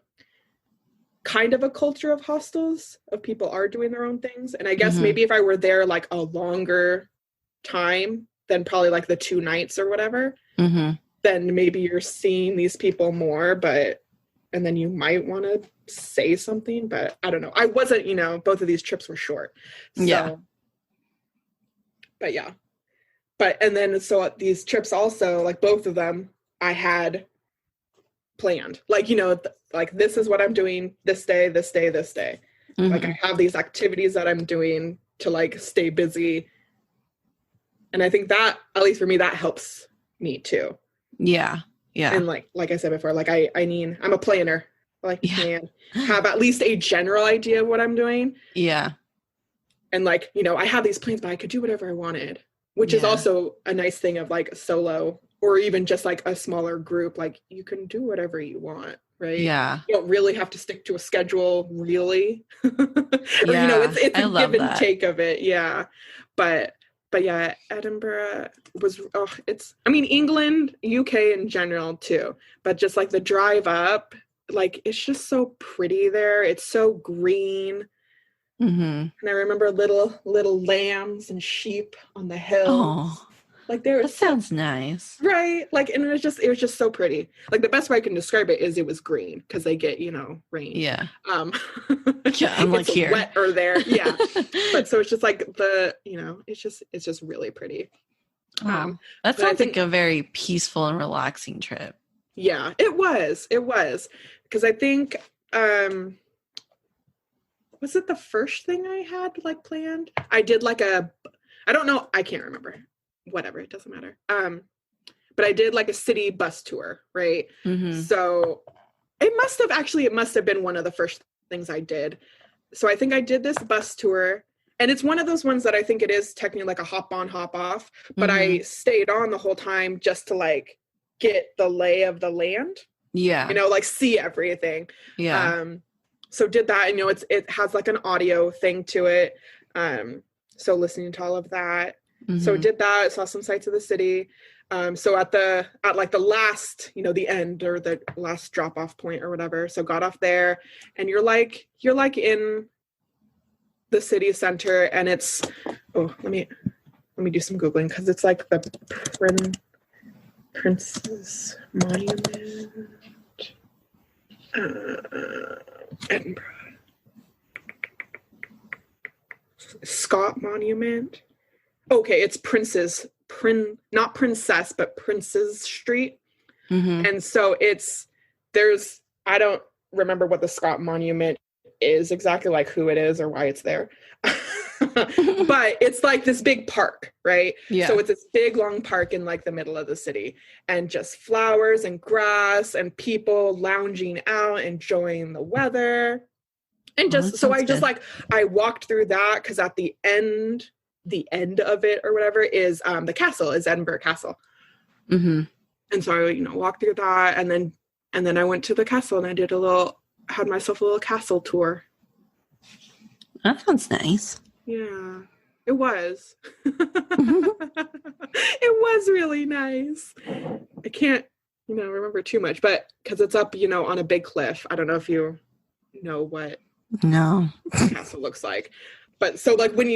kind of a culture of hostels, of people are doing their own things. And I guess maybe if I were there like a longer time than probably like the 2 nights or whatever, then maybe you're seeing these people more, and then you might want to say something, but I don't know. I wasn't, you know, both of these trips were short. So, yeah. But yeah. And then so these trips also, like both of them, I had planned. Like, you know, like this is what I'm doing this day, this day, this day. Like I have these activities that I'm doing to like stay busy. And I think that, at least for me, that helps me too. Yeah. Yeah. And like I said before, like I'm a planner. I like to plan, have at least a general idea of what I'm doing. Yeah. And like, you know, I have these plans, but I could do whatever I wanted, which is also a nice thing of like solo or even just like a smaller group. Like you can do whatever you want, right? Yeah. You don't really have to stick to a schedule, really. Or, you know, it's a give and take of it. Yeah. But yeah, Edinburgh was, England, UK in general too. But just like the drive up, like it's just so pretty there. It's so green. And I remember little lambs and sheep on the hills. Oh, like that sounds nice, right? Like, and it was just so pretty. Like the best way I can describe it is it was green because they get, you know, rain. Yeah. Yeah, unlike it's here, wetter there. Yeah. But so it's just like it's just really pretty. That sounds like a very peaceful and relaxing trip. Yeah, it was because I think. Was it the first thing I had like planned? I did like I don't know. I can't remember. Whatever. It doesn't matter. But I did like a city bus tour, right? So it must have been one of the first things I did. So I think I did this bus tour, and it's one of those ones that I think it is technically like a hop on, hop off, but I stayed on the whole time just to like get the lay of the land. Yeah. You know, like see everything. Yeah. So did that, and you know, it has like an audio thing to it. So listening to all of that. So did that, saw some sights of the city. So at like the last, you know, the end or the last drop off point or whatever. So got off there, and you're like in the city center, and it's let me Let me do some Googling because it's like the Prince's Monument. Edinburgh. Scott Monument. Okay, it's not Princess, but Prince's Street. Mm-hmm. And so I don't remember what the Scott Monument is exactly, like who it is or why it's there. But it's like this big park, right? Yeah. So it's this big long park in like the middle of the city, and just flowers and grass and people lounging out, enjoying the weather. And I walked through that because at the end of it or whatever is the castle, is Edinburgh Castle. Mm-hmm. And so I, walked through that, and then I went to the castle and I had myself a little castle tour. That sounds nice. Yeah, it was. It was really nice. I can't, remember too much, but because it's up, on a big cliff. I don't know if you know what the castle looks like. But so like when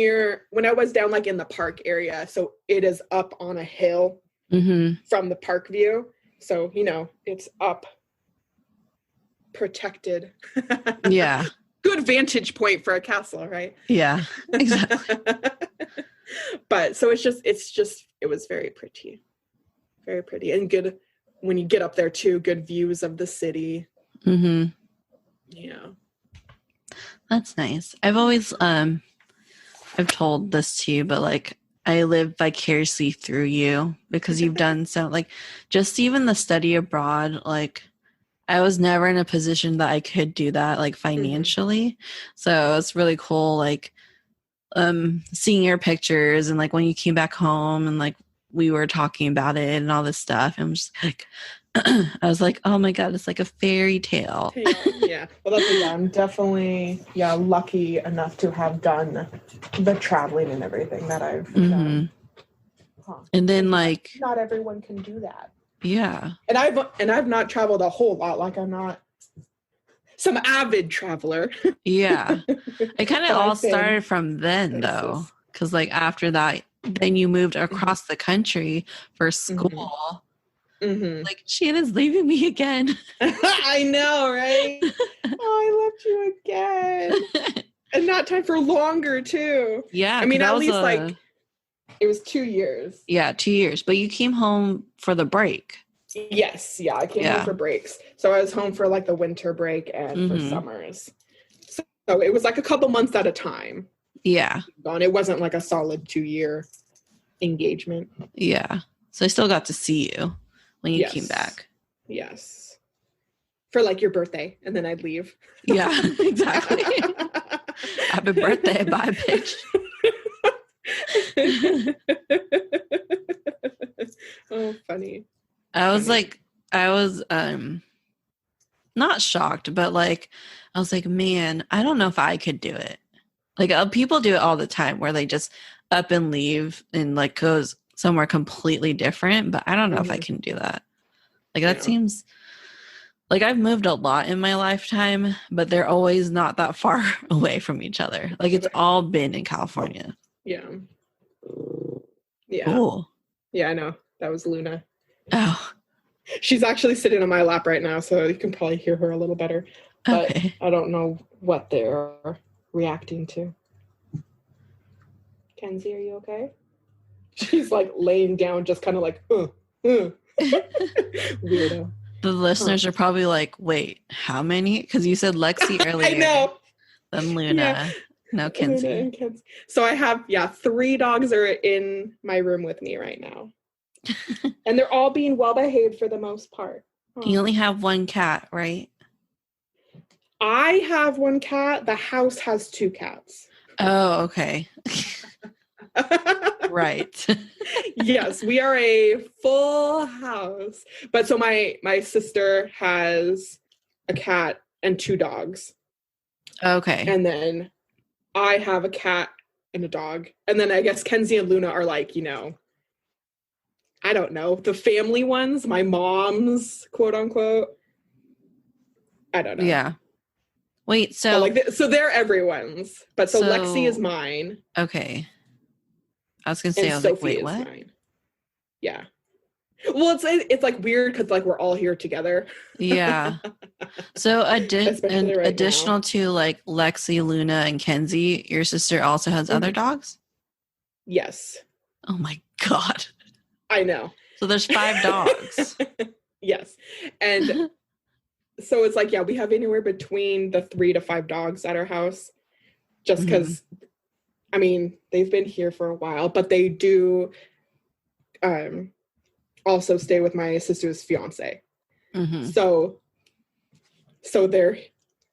I was down like in the park area, so it is up on a hill from the park view. So, it's up, protected. Yeah. Good vantage point for a castle, right? Yeah, exactly. But so it was very pretty. Very pretty. And good when you get up there too, good views of the city. Mm-hmm. Yeah. That's nice. I've always, I've told this to you, but like, I live vicariously through you because you've done so, like, just even the study abroad, like, I was never in a position that I could do that, like, financially. Mm-hmm. So it's really cool, like, seeing your pictures and, like, when you came back home and, like, we were talking about it and all this stuff. I'm just like, I was like, oh my God, it's like a fairy tale. Yeah. Well, I'm definitely, lucky enough to have done the traveling and everything that I've done. Huh. And then like, not everyone can do that. Yeah. And I've not traveled a whole lot. Like I'm not some avid traveler. Yeah. It kind of all started from then though. Cause like after that, then you moved across the country for school. Mm-hmm. Like, Shannon's leaving me again. I know, right? Oh, I left you again. And not time for longer, too. Yeah. I mean, at least, like, it was 2 years. Yeah, 2 years. But you came home for the break. Yes. Yeah, I came home for breaks. So I was home for, like, the winter break and for summers. So it was, like, a couple months at a time. Yeah. And it wasn't, like, a solid 2-year engagement. Yeah. So I still got to see you when you came back. Yes. For like your birthday, and then I'd leave. Yeah, exactly. Happy birthday, bye, bitch. Oh, funny. I was not shocked, but like, I was like, man, I don't know if I could do it. Like people do it all the time where they just up and leave and like goes somewhere completely different, but I don't know if I can do that. Like that seems like I've moved a lot in my lifetime, but they're always not that far away from each other. Like it's all been in California. Yeah. Yeah. Cool. Yeah, I know. That was Luna. Oh. She's actually sitting on my lap right now, so you can probably hear her a little better. But okay. I don't know what they're reacting to. Kenzie, are you okay? She's like laying down, just kind of like, weirdo. The listeners are probably like, wait, how many? Because you said Lexi earlier. I know. Then Luna. Yeah. No, Kenzie. Luna and Kenzie. So I have, 3 dogs are in my room with me right now. And they're all being well behaved for the most part. You only have 1 cat, right? I have 1 cat. The house has 2 cats. Oh, okay. Right. Yes, we are a full house. But so my sister has a cat and 2 dogs. Okay. And then I have a cat and a dog. And then I guess Kenzie and Luna are like, I don't know, the family ones, my mom's, quote unquote. I don't know. Yeah. Wait, so so they're everyone's. But so Lexi is mine. Okay. I was gonna say, And I was like, Sophie wait, is what? 9. Yeah. Well, it's like weird because like we're all here together. Yeah. So Especially right now. additional to like Lexi, Luna, and Kenzie, your sister also has other Mhm. dogs? Yes. Oh my God. I know. So there's 5 dogs. Yes. And so it's like, yeah, we have anywhere between the 3 to 5 dogs at our house. Just Mhm. because, I mean, they've been here for a while, but they do also stay with my sister's fiance. Mhm. So they're,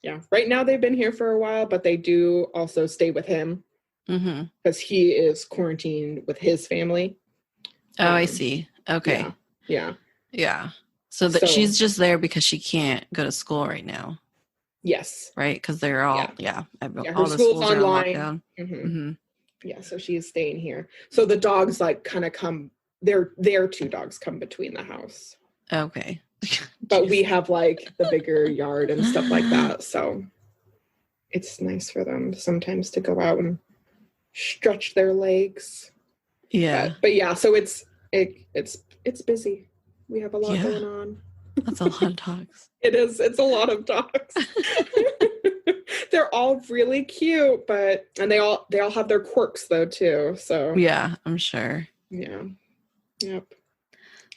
yeah, right now they've been here for a while, but they do also stay with him Mhm. because he is quarantined with his family. Oh, I see. Okay. Yeah. Yeah. So that So she's just there because she can't go to school right now, yes. right? Because they're all, Yeah, her all the school's schools are on online. lockdown. Hmm. Mhm. Yeah, so she is staying here. So the dogs like kind of come, their 2 dogs come between the house. Okay. But we have like the bigger yard and stuff like that. So it's nice for them sometimes to go out and stretch their legs. Yeah. But yeah, so it's busy. We have a lot Yeah. going on. That's a lot of dogs. It's a lot of dogs. They're all really cute, and they all have their quirks though too. So Yeah, I'm sure. yeah. Yep.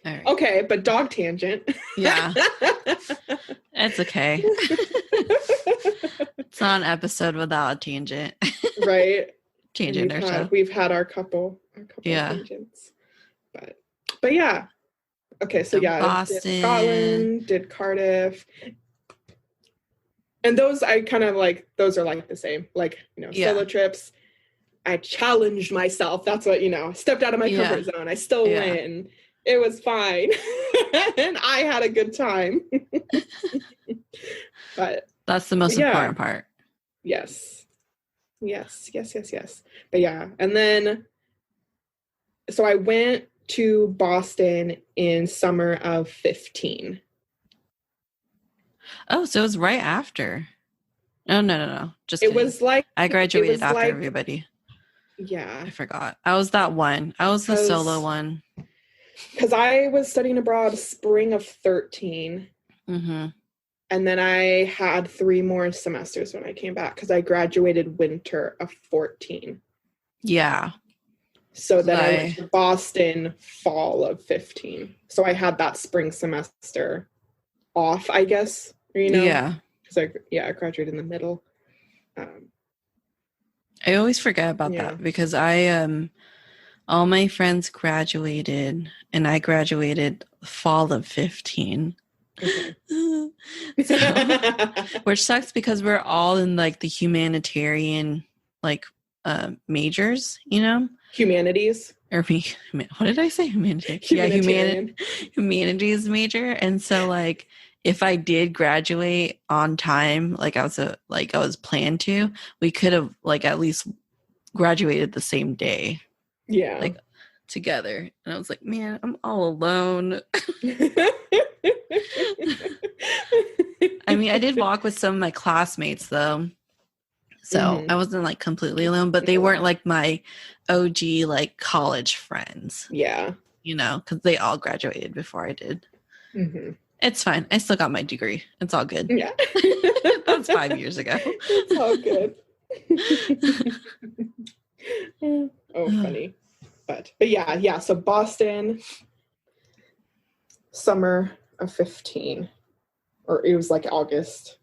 All right. Okay, but dog tangent. Yeah. It's okay. It's not an episode without a tangent. Right. Tangent or so. We've had our couple tangents. But yeah. Okay, so yeah, Boston, did Scotland, did Cardiff. And those I kind of like, those are like the same. Like, solo trips. I challenged myself. That's what, stepped out of my comfort zone. I still went. It was fine. And I had a good time. But that's the most important part. Yes. But yeah. And then, so I went to Boston in summer of 15. Oh, so it was right after. Oh, no. Just kidding. It was like, I graduated after everybody. Yeah. I forgot. I was that one. I was the solo one. Because I was studying abroad spring of 13. Mm-hmm. And then I had 3 more semesters when I came back because I graduated winter of 14. Yeah. So then I went to Boston fall of 15. So I had that spring semester off, I guess. Yeah. Because I graduated in the middle. I always forget about that because all my friends graduated and I graduated fall of 15. Okay. Which sucks because we're all in like the humanitarian majors, Humanities. Or what did I say? Humanities. Humanitarian. Yeah, humanities major. And so like if I did graduate on time, like I was planned to, we could have like at least graduated the same day. Yeah. Like together. And I was like, man, I'm all alone. I mean, I did walk with some of my classmates though. So I wasn't like completely alone, but they weren't like my OG like college friends. Yeah. Because they all graduated before I did. Mm-hmm. It's fine. I still got my degree. It's all good. Yeah. That's 5 years ago. It's all good. Oh, funny. But yeah. So Boston, summer of 15. Or it was like August.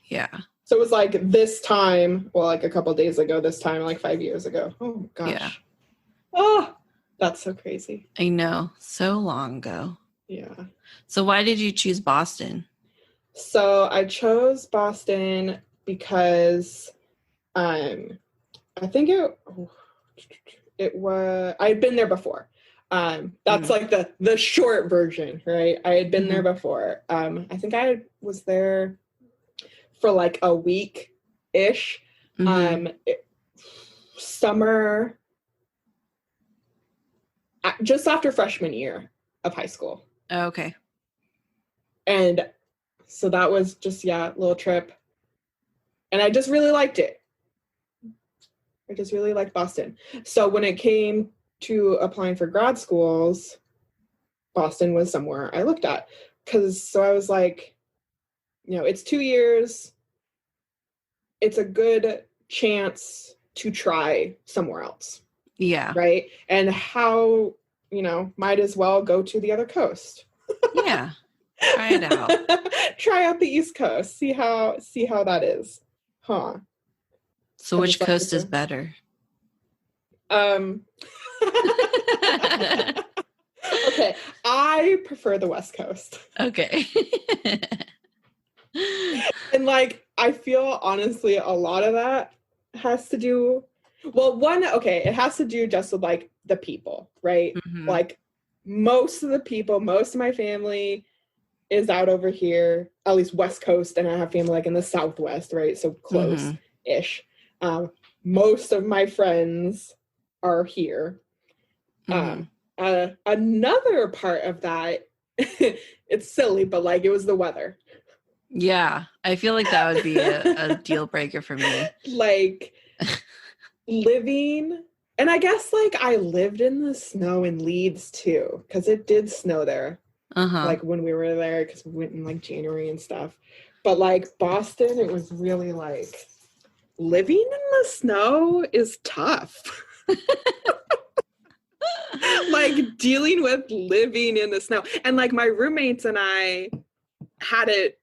Yeah. So it was like this time, well, like a couple of days ago, this time, like 5 years ago. Oh, gosh. Yeah. Oh, that's so crazy. I know. So long ago. Yeah. So why did you choose Boston? So I chose Boston because I think it was, I had been there before. That's like the short version, right? I had been there before. I think I was there for like a week-ish. Summer, just after freshman year of high school. Oh, okay. And so that was just, a little trip. And I just really liked it. I just really liked Boston. So when it came to applying for grad schools, Boston was somewhere I looked at. So I was like, it's 2 years. It's a good chance to try somewhere else. Yeah. Right. And how, might as well go to the other coast. Yeah. Try it out. Try out the East Coast. See how that is. Huh. So which coast is better? Okay, I prefer the West Coast. Okay. And like, I feel honestly a lot of that has to do, it has to do just with like the people, right? Mm-hmm. Like most of my family is out over here, at least West Coast, and I have family like in the Southwest, right? So close-ish. Most of my friends are here. Another part of that, it's silly, but like it was the weather. Yeah, I feel like that would be a deal breaker for me. Like living, and I guess like I lived in the snow in Leeds too, because it did snow there. Like when we were there, because we went in like January and stuff. But like Boston, it was really like living in the snow is tough. Like dealing with living in the snow. And like my roommates and I had it,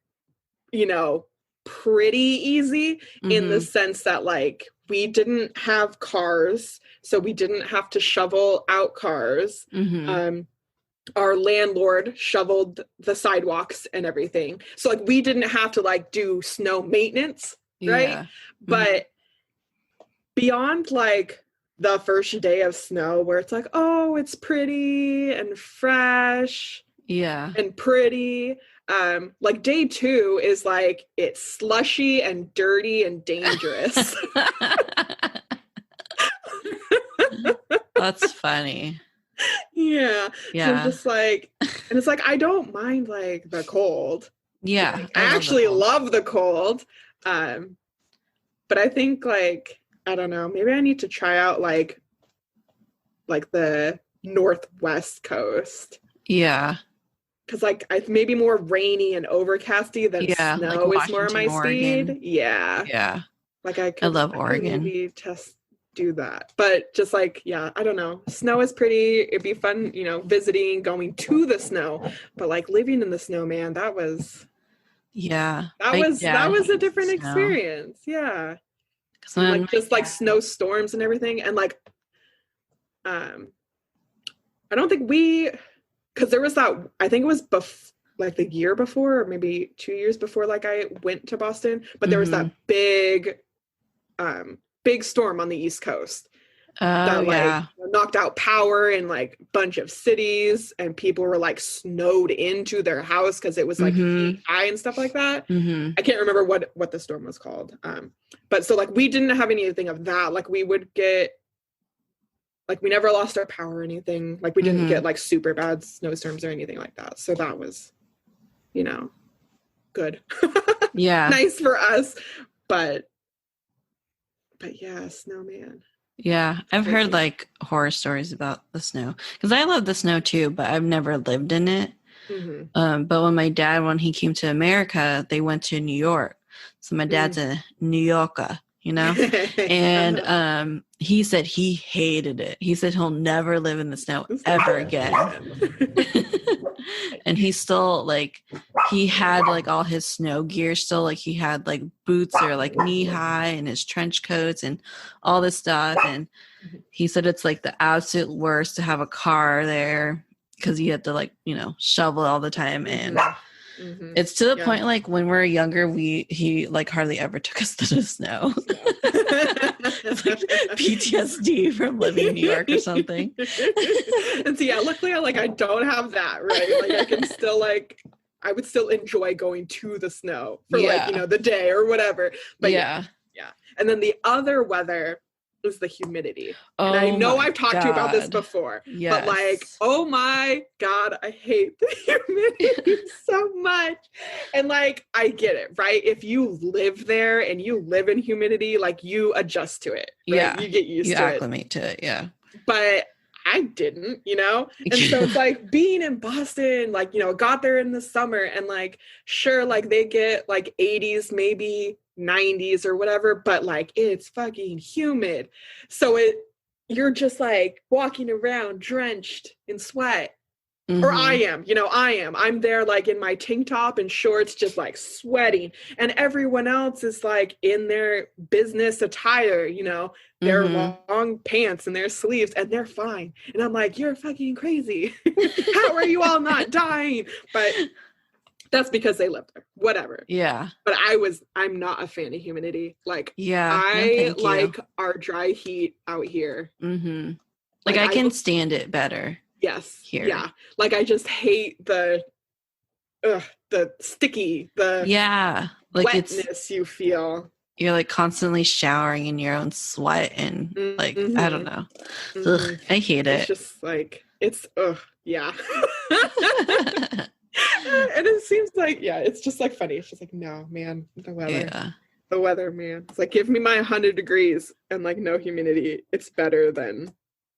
pretty easy in the sense that like we didn't have cars, so we didn't have to shovel out cars. Our landlord shoveled the sidewalks and everything. So like we didn't have to like do snow maintenance, right? Yeah. But beyond like the first day of snow where it's like, oh, it's pretty and fresh. Yeah. And pretty. Like day 2 is like it's slushy and dirty and dangerous. That's funny. Yeah. So I'm just like, and it's like I don't mind like the cold. Yeah. Like, I actually love the cold. But I think like, I don't know, maybe I need to try out like the Northwest coast. Yeah. Because like maybe more rainy and overcasty than snow like is more my Oregon. speed. Yeah. Yeah. Like I love Oregon. Maybe do that. But just like, I don't know. Snow is pretty. It'd be fun, visiting, going to the snow. But like living in the snow, man, that was that was a different experience. Yeah. Like just like snowstorms and everything. And like I don't think because there was that, I think it was like the year before, or maybe 2 years before, like I went to Boston, but there was that big storm on the East Coast that like knocked out power in like a bunch of cities, and people were like snowed into their house because it was like feet high and stuff like that. I can't remember what the storm was called. But so like we didn't have anything of that. Like we would get, like we never lost our power or anything. Like we didn't get like super bad snowstorms or anything like that. So that was, good. Yeah. Nice for us. But yeah, snowman. Yeah. I've heard like horror stories about the snow, because I love the snow too, but I've never lived in it. But when my dad, when he came to America, they went to New York. So my dad's a New Yorker. And he said he hated it. He said he'll never live in the snow ever again. And he still like, he had like all his snow gear still, like he had like boots that are like knee high and his trench coats and all this stuff. And he said it's like the absolute worst to have a car there because you have to like, shovel all the time. And it's to the point like when we were younger, he like hardly ever took us to the snow. It's like PTSD from living in New York or something. And so luckily I don't have that, right? Like I can still like, I would still enjoy going to the snow for like, the day or whatever. But yeah. And then the other weather is the humidity. And I know I've talked to you about this before, but like, oh my God, I hate the humidity so much. And like, I get it, right? If you live there and you live in humidity, like you adjust to it. Right? Yeah. You get used to it. You acclimate to it. Yeah. But I didn't, And so it's like being in Boston, like, got there in the summer and like, sure, like they get like 80s, maybe 90s or whatever, but like it's fucking humid. So you're just like walking around drenched in sweat. Or I am, I'm there like in my tank top and shorts, just like sweating. And everyone else is like in their business attire, their long pants and their sleeves, and they're fine. And I'm like, you're fucking crazy. How are you all not dying? But that's because they live there. Whatever. Yeah. But I'm not a fan of humidity. Like, yeah, I like our dry heat out here. Mm-hmm. Like I can stand it better. Yes. Here. Yeah. Like I just hate the sticky, like wetness you feel. You're like constantly showering in your own sweat and like, I don't know. Ugh, I hate it. It's just like, yeah. And it seems like, it's just like funny. It's just like, no, man, the weather, man. It's like, give me my 100 degrees and like no humidity. It's better than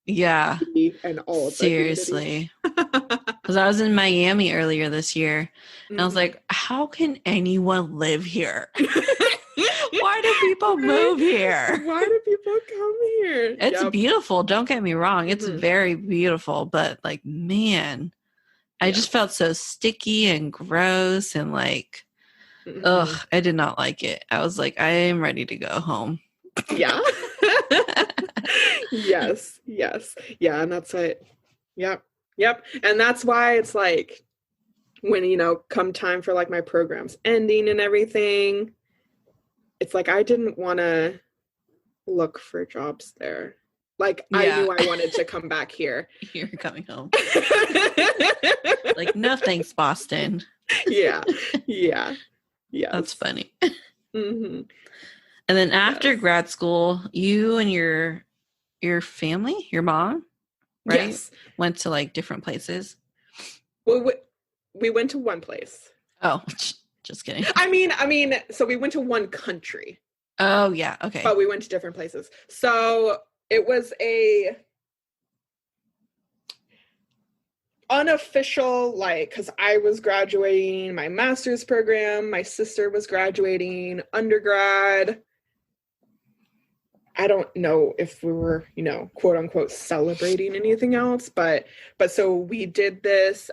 and all of seriously. Because I was in Miami earlier this year and I was like, how can anyone live here? Why do people move here? Why do people come here? It's beautiful, don't get me wrong, it's very beautiful, but like, man, I just felt so sticky and gross and like I did not like it. I was like, I am ready to go home. Yeah. Yes. Yeah, and that's it. Yep. And that's why it's like when, come time for like my programs ending and everything, it's like I didn't want to look for jobs there. Like I knew I wanted to come back here. You're coming home. Like, no thanks, Boston. Yeah. That's funny. And then after grad school, you and your family, your mom, right? Yes. Went to like different places. Well, we went to one place. Oh, just kidding. I mean, so we went to one country. Oh yeah, okay. But we went to different places. So it was a unofficial, like, because I was graduating my master's program, my sister was graduating undergrad. I don't know if we were, quote unquote, celebrating anything else, but so we did this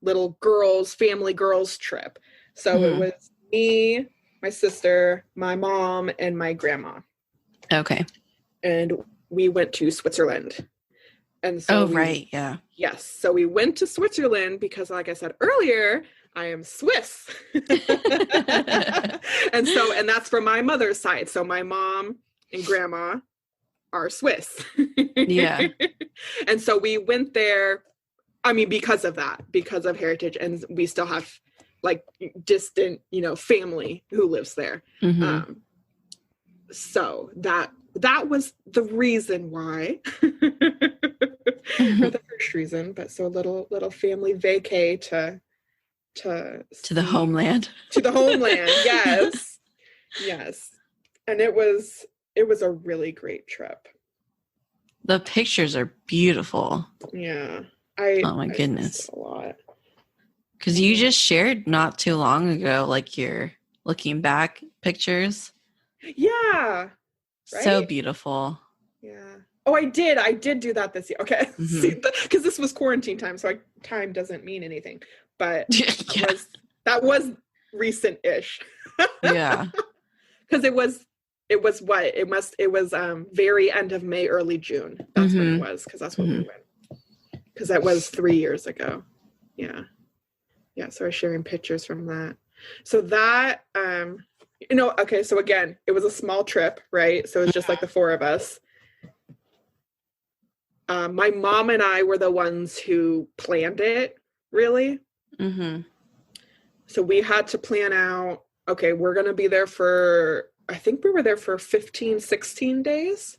little family girls trip. So it was me, my sister, my mom, and my grandma. Okay. And we went to Switzerland. And so yeah. Yes. So we went to Switzerland because, like I said earlier, I am Swiss. And that's from my mother's side. So my mom and grandma are Swiss. Yeah. And so we went there, because of that, because of heritage, and we still have like distant, family who lives there. So that was the reason why, or the first reason, but so a little family vacay to the homeland. To the homeland, yes. And it was a really great trip. The pictures are beautiful. Yeah. Oh my goodness. A lot. Because you just shared not too long ago, like your looking back pictures. Yeah. Right? So beautiful. Yeah. Oh, I did do that this year. Okay. Because this was quarantine time, so time doesn't mean anything. But that was recent-ish. Yeah. Because it was very end of May, early June. That's when it was, because that's when we went. Because that was 3 years ago. Yeah. Yeah, so I was sharing pictures from that. So that, okay, so again, it was a small trip, right? So it was just like the four of us. My mom and I were the ones who planned it, really. So we had to plan out, okay, we're going to be there I think we were there for 15, 16 days.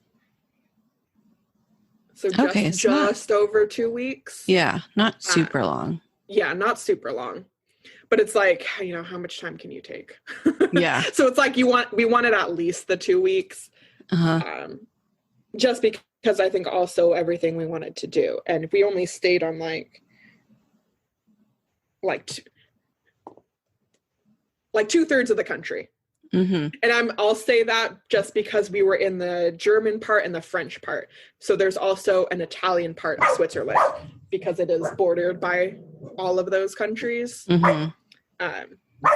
So just over 2 weeks. Yeah, not super long. Yeah, not super long. But it's like, how much time can you take? Yeah. So it's like we wanted at least the 2 weeks. just because I think also everything we wanted to do, and we only stayed on like 2/3 of the country. Mm-hmm. And I'll say that just because we were in the German part and the French part. So there's also an Italian part of Switzerland because it is bordered by all of those countries. Mm-hmm.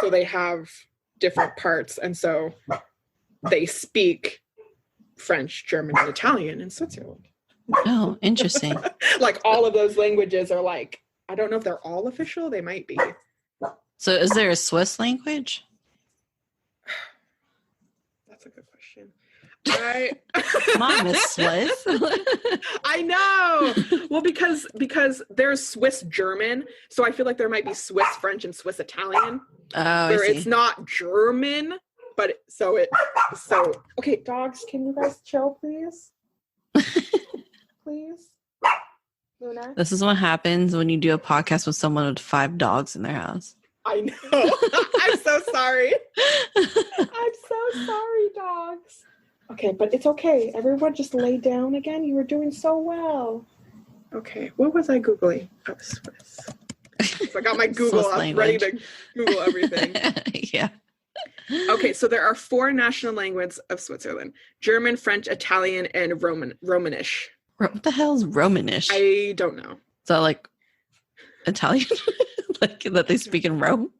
So they have different parts, and so they speak French, German, and Italian in Switzerland. Oh, interesting. Like all of those languages are like, I don't know if they're all official. They might be. So is there a Swiss language? That's a good question. Mom is Swiss. I know. Well, because there's Swiss German, so I feel like there might be Swiss French and Swiss Italian. Oh, where it's not German, but so okay, dogs, can you guys chill, please? Please, Luna. This is what happens when you do a podcast with someone with 5 dogs in their house. I know. I'm so sorry. I'm so sorry, dogs. Okay, but it's okay. Everyone just lay down again. You were doing so well. Okay, what was I Googling? Oh, Swiss. So I got my Google up, ready to Google everything. Yeah. Okay, so there are 4 national languages of Switzerland: German, French, Italian, and Romanish. What the hell is Romanish? I don't know. Is that like Italian? Like that they speak in Rome?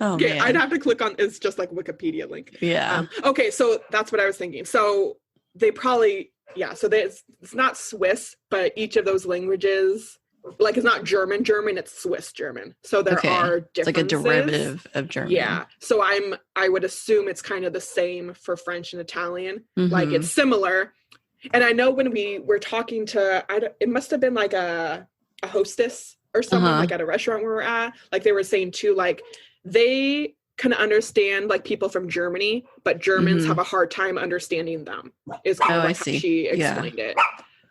Oh, okay, man. I'd have to click on, it's just like Wikipedia link. Yeah. Okay, so that's what I was thinking. So they probably, so it's not Swiss, but each of those languages, like it's not German, it's Swiss German. So there are differences. It's like a derivative of German. Yeah. So I would assume it's kind of the same for French and Italian. Mm-hmm. Like it's similar. And I know when we were talking to, it must have been like a hostess or someone like at a restaurant we were at, like they were saying too, like they can understand like people from Germany, but Germans have a hard time understing them, is kind of like how she explained it.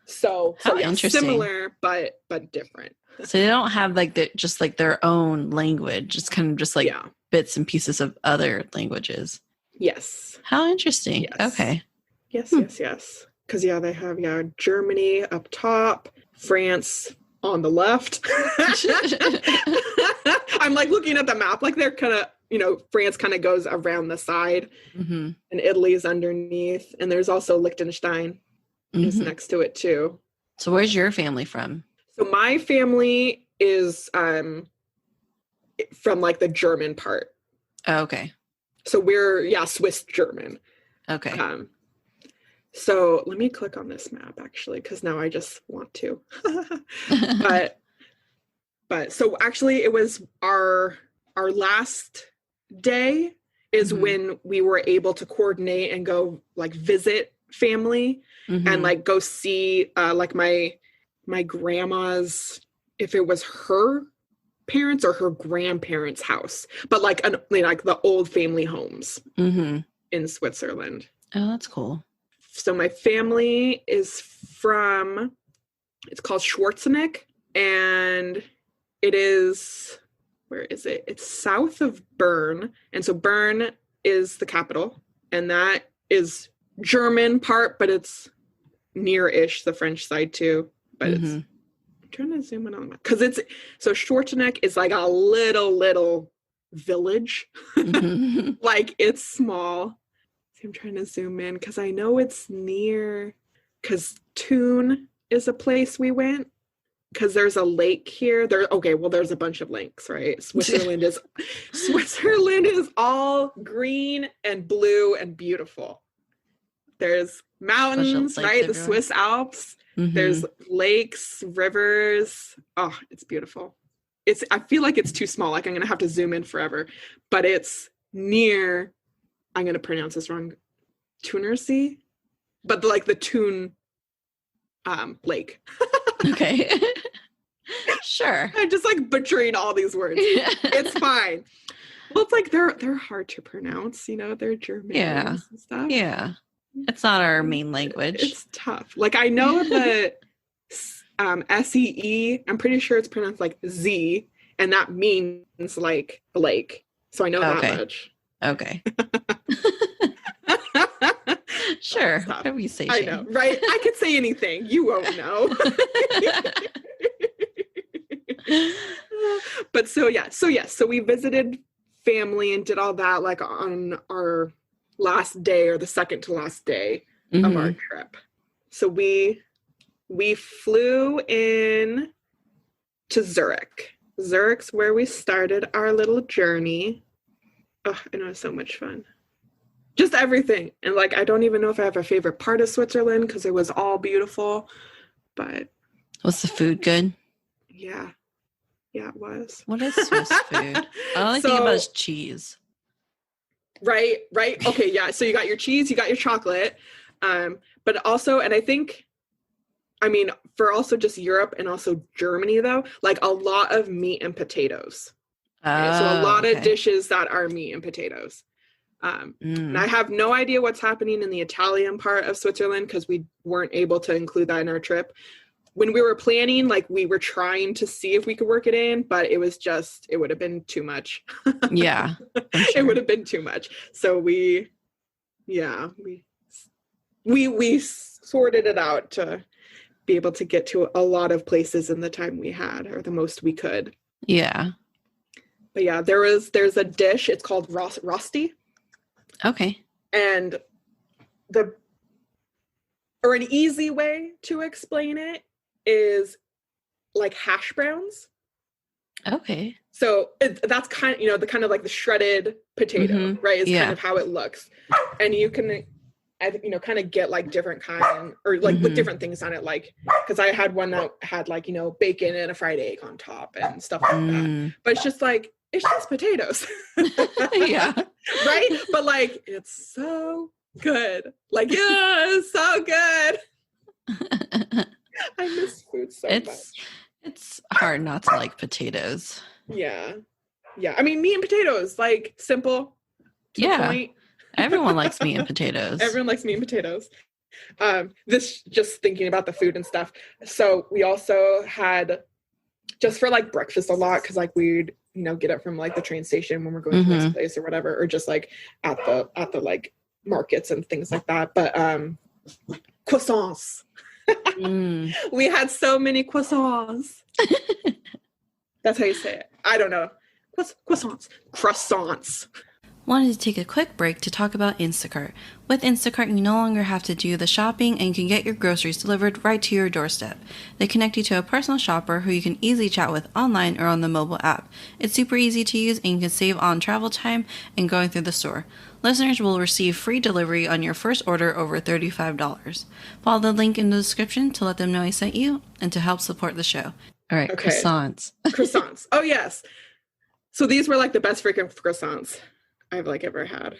So interesting. Similar, but different. So they don't have like just like their own language. It's kind of just like bits and pieces of other languages. Yes. How interesting. Yes. Okay. Yes. Because they have Germany up top, France on the left. I'm like looking at the map, like they're kind of, France kind of goes around the side, and Italy's underneath, and there's also Liechtenstein is next to it too. So where's your family from? So my family is from like the German part. Oh, okay. So we're Swiss German. Okay. So let me click on this map actually, because now I just want to. but so actually it was our last day is when we were able to coordinate and go like visit family and like go see like my grandma's, if it was her parents or her grandparents' house, but like the old family homes in Switzerland. Oh, that's cool. So my family is from, it's called Schwarzenegg, and it is, where is it? It's south of Bern. And so Bern is the capital, and that is German part, but it's near-ish the French side too. But it's, I'm trying to zoom in on that. Because so Schwarzenegg is like a little village. Like it's small. I'm trying to zoom in because I know it's near, because Thun is a place we went, because there's a lake here. There's a bunch of lakes, right? Switzerland is all green and blue and beautiful. There's mountains, right? The Swiss Alps. There's lakes, rivers. Oh, it's beautiful. I feel like it's too small. Like I'm going to have to zoom in forever, but it's near, I'm going to pronounce this wrong, Thunersee, but like the Thun lake. Okay. Sure. I'm just like butchering all these words. It's fine. Well, it's like they're hard to pronounce, they're German and stuff. Yeah. It's not our main language. It's tough. Like I know the SEE, I'm pretty sure it's pronounced like Z, and that means like lake. So I know that much. Okay. Sure. Stuff. Whatever you say, I Shannon. know, right? I could say anything. You won't know. But so we visited family and did all that like on our last day or the second to last day of our trip. So we flew in to Zurich. Zurich's where we started our little journey. Oh, and it was so much fun. Just everything. And like, I don't even know if I have a favorite part of Switzerland because it was all beautiful, but. Was the food good? Yeah. Yeah, it was. What is Swiss food? I only think about is cheese. Right. Okay, yeah. So you got your cheese, you got your chocolate. But also, and I think, I mean, for also just Europe and also Germany though, like a lot of meat and potatoes. Okay? So a lot of dishes that are meat and potatoes. And I have no idea what's happening in the Italian part of Switzerland because we weren't able to include that in our trip. When we were planning, like we were trying to see if we could work it in, but it was just, it would have been too much. Yeah. Sure. It would have been too much. So we sorted it out to be able to get to a lot of places in the time we had, or the most we could. Yeah. But yeah, there's a dish, it's called Rosti. Okay. And an easy way to explain it is like hash browns. Okay. So that's kind of, the kind of like the shredded potato, right? Is kind of how it looks. And you can, kind of get like different kind or like with different things on it. Like, cause I had one that had like, bacon and a fried egg on top and stuff like that. But it's just like, it's just potatoes. Yeah. Right? But like, it's so good. Like, yeah, it's so good. I miss food so much. It's hard not to like potatoes. Yeah. I mean, meat and potatoes, like simple. To the point. Everyone likes meat and potatoes. Everyone likes meat and potatoes. This just thinking about the food and stuff. So we also had just for like breakfast a lot because like we'd get up from like the train station when we're going to the next place or whatever, or just like at the like markets and things like that. But croissants. We had so many croissants. That's how you say it. I don't know. Croissants. Wanted to take a quick break to talk about Instacart. With Instacart, you no longer have to do the shopping and you can get your groceries delivered right to your doorstep. They connect you to a personal shopper who you can easily chat with online or on the mobile app. It's super easy to use and you can save on travel time and going through the store. Listeners will receive free delivery on your first order over $35. Follow the link in the description to let them know I sent you and to help support the show. All right, okay. Croissants. Oh, yes. So these were like the best freaking croissants I've like ever had.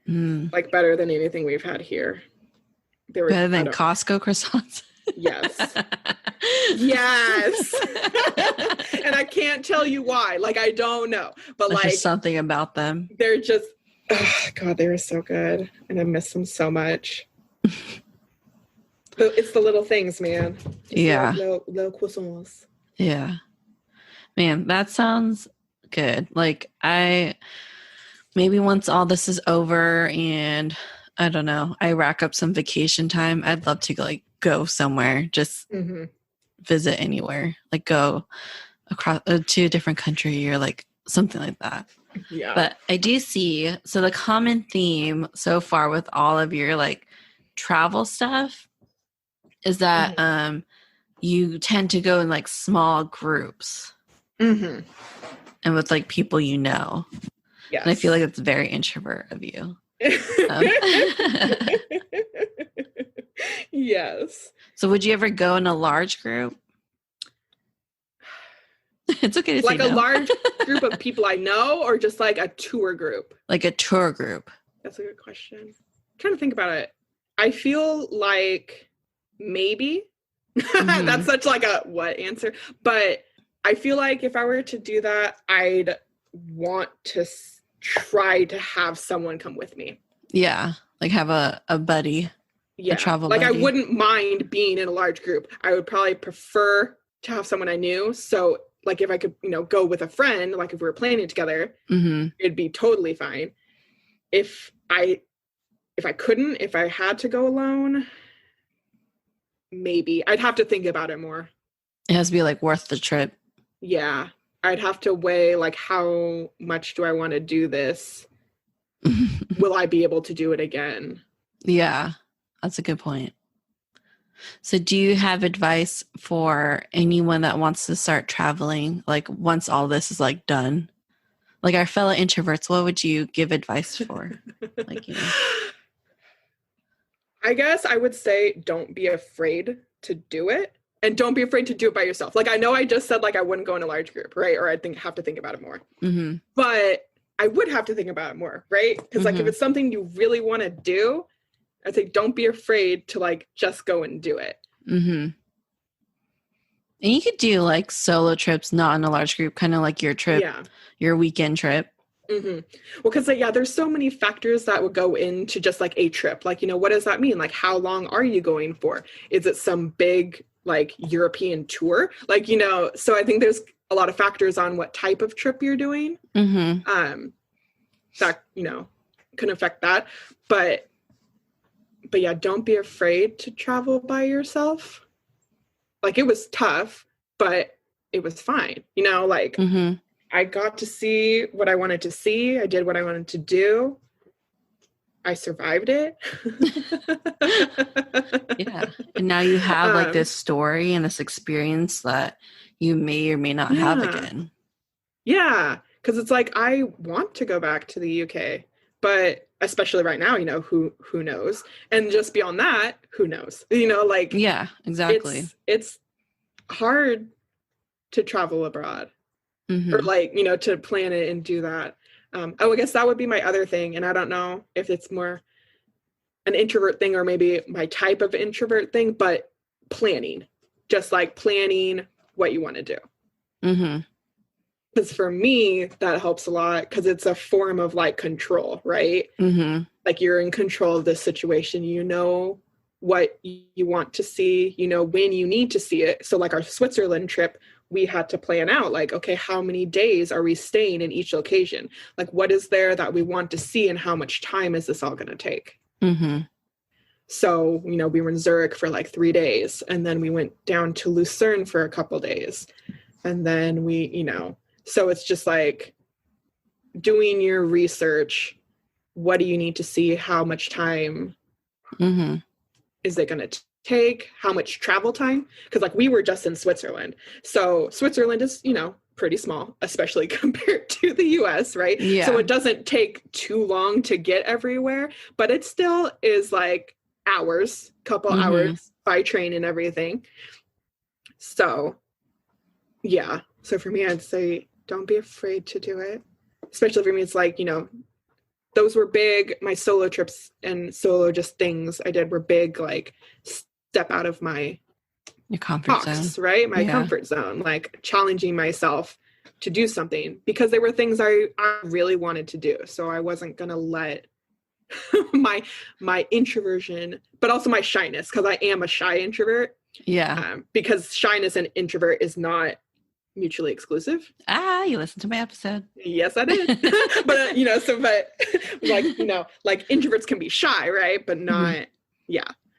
Like better than anything we've had here. They were better than Costco croissants. Yes. And I can't tell you why. Like I don't know. But there's like just something about them. They're just God, they were so good. And I miss them so much. It's the little things, man. Little croissants. Yeah. Man, that sounds good. Like maybe once all this is over and I don't know, I rack up some vacation time, I'd love to go somewhere, just visit anywhere, like go across to a different country or like something like that. Yeah. But I do see, so the common theme so far with all of your like travel stuff is that you tend to go in like small groups and with like people Yes. And I feel like it's very introvert of you. Yes. So would you ever go in a large group? It's okay to say like a large group of people I know, or just like a tour group? Like a tour group. That's a good question. I'm trying to think about it. I feel like maybe. That's such like a what answer. But I feel like if I were to do that, I'd want to try to have someone come with me. Yeah. Like have a buddy. Yeah. A travel buddy. I wouldn't mind being in a large group. I would probably prefer to have someone I knew. So like if I could, go with a friend, like if we were planning together, it'd be totally fine. If if I had to go alone, maybe I'd have to think about it more. It has to be like worth the trip. Yeah. I'd have to weigh like, how much do I want to do this? Will I be able to do it again? Yeah, that's a good point. So do you have advice for anyone that wants to start traveling, like once all this is like done? Like our fellow introverts, what would you give advice for? Like, you know. I guess I would say don't be afraid to do it, and don't be afraid to do it by yourself. Like, I know I just said like I wouldn't go in a large group, right? Or I'd have to think about it more. Mm-hmm. But I would have to think about it more, right? Because like if it's something you really want to do, I'd say don't be afraid to like just go and do it. Mm-hmm. And you could do like solo trips, not in a large group, kind of like your trip, your weekend trip. Mm-hmm. Well, because there's so many factors that would go into just like a trip. Like, what does that mean? Like, how long are you going for? Is it some big like European tour? Like, so I think there's a lot of factors on what type of trip you're doing. Mm-hmm. That, can affect that. But yeah, don't be afraid to travel by yourself. Like, it was tough, but it was fine. Like, I got to see what I wanted to see. I did what I wanted to do. I survived it. Yeah. And now you have like this story and this experience that you may or may not have again. Yeah. Because it's like, I want to go back to the UK, but especially right now, who knows? And just beyond that, who knows? Like, yeah, exactly. It's hard to travel abroad. Or like, to plan it and do that. I guess that would be my other thing. And I don't know if it's more an introvert thing or maybe my type of introvert thing, but planning, just like planning what you want to do. Because for me, that helps a lot because it's a form of like control, right? Like you're in control of this situation. You know what you want to see, when you need to see it. So like our Switzerland trip, we had to plan out like, okay, how many days are we staying in each location? Like, what is there that we want to see and how much time is this all going to take? So, we were in Zurich for like 3 days and then we went down to Lucerne for a couple days. And then we, so it's just like doing your research. What do you need to see? How much time is it going to take? How much travel time? Because like we were just in Switzerland. So Switzerland is, pretty small, especially compared to the US, right? Yeah. So it doesn't take too long to get everywhere, but it still is like couple hours by train and everything. So yeah. So for me, I'd say don't be afraid to do it. Especially for me, it's like, those were big, my solo trips and solo just things I did were big, like step out of your comfort zone, right? My comfort zone, like challenging myself to do something because they were things I really wanted to do. So I wasn't going to let my introversion, but also my shyness, because I am a shy introvert. Yeah. Because shyness and introvert is not mutually exclusive. You listened to my episode. Yes, I did. But like introverts can be shy, right? But not,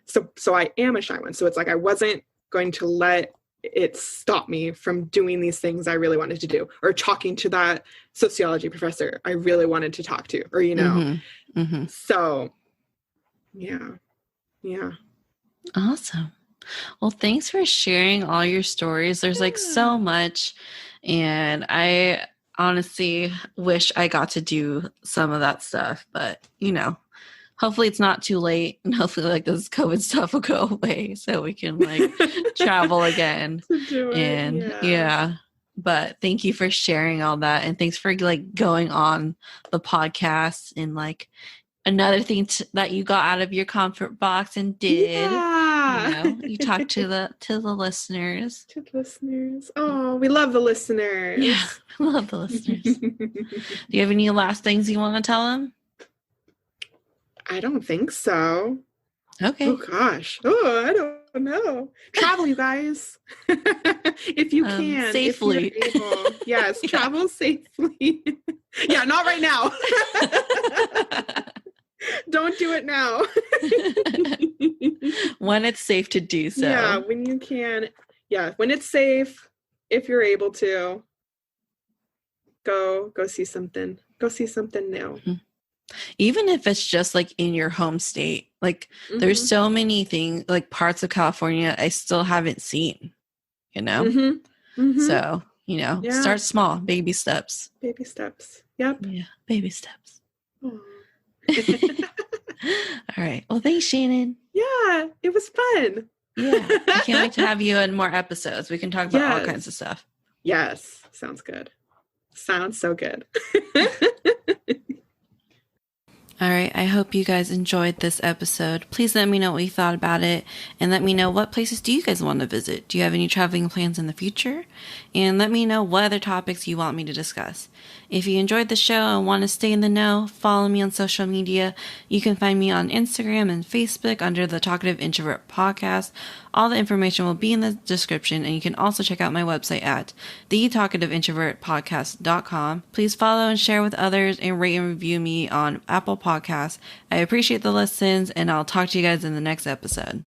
So I am a shy one. So it's like I wasn't going to let it stop me from doing these things I really wanted to do, or talking to that sociology professor I really wanted to talk to, or So yeah. Awesome. Well, thanks for sharing all your stories. There's like so much, and I honestly wish I got to do some of that stuff, but hopefully it's not too late, and hopefully like this COVID stuff will go away so we can like travel again. But thank you for sharing all that, and thanks for like going on the podcast and like another thing that you got out of your comfort box and did. You talked to the listeners. To the listeners. Oh, we love the listeners. Yeah, we love the listeners. Do you have any last things you want to tell them? I don't think so. Okay. Oh gosh. Oh, I don't know. Travel, you guys. If you can. Safely. If you're able. Yes, travel safely. Yeah, not right now. Don't do it now. When it's safe to do so. Yeah, when you can. Yeah, when it's safe, if you're able to, go see something. Go see something new. Even if it's just like in your home state, like there's so many things, like parts of California I still haven't seen, you know? So, you know, start small, baby steps. Baby steps. Yep. Yeah, baby steps. All right. Well, thanks, Shannon. Yeah, it was fun. Yeah. I can't wait to have you in more episodes. We can talk about all kinds of stuff. Yes. Sounds good. Sounds so good. All right, I hope you guys enjoyed this episode. Please let me know what you thought about it, and let me know what places do you guys want to visit. Do you have any traveling plans in the future? And let me know what other topics you want me to discuss. If you enjoyed the show and want to stay in the know, follow me on social media. You can find me on Instagram and Facebook under the Talkative Introvert Podcast. All the information will be in the description, and you can also check out my website at thetalkativeintrovertpodcast.com. Please follow and share with others, and rate and review me on Apple Podcasts. I appreciate the listens, and I'll talk to you guys in the next episode.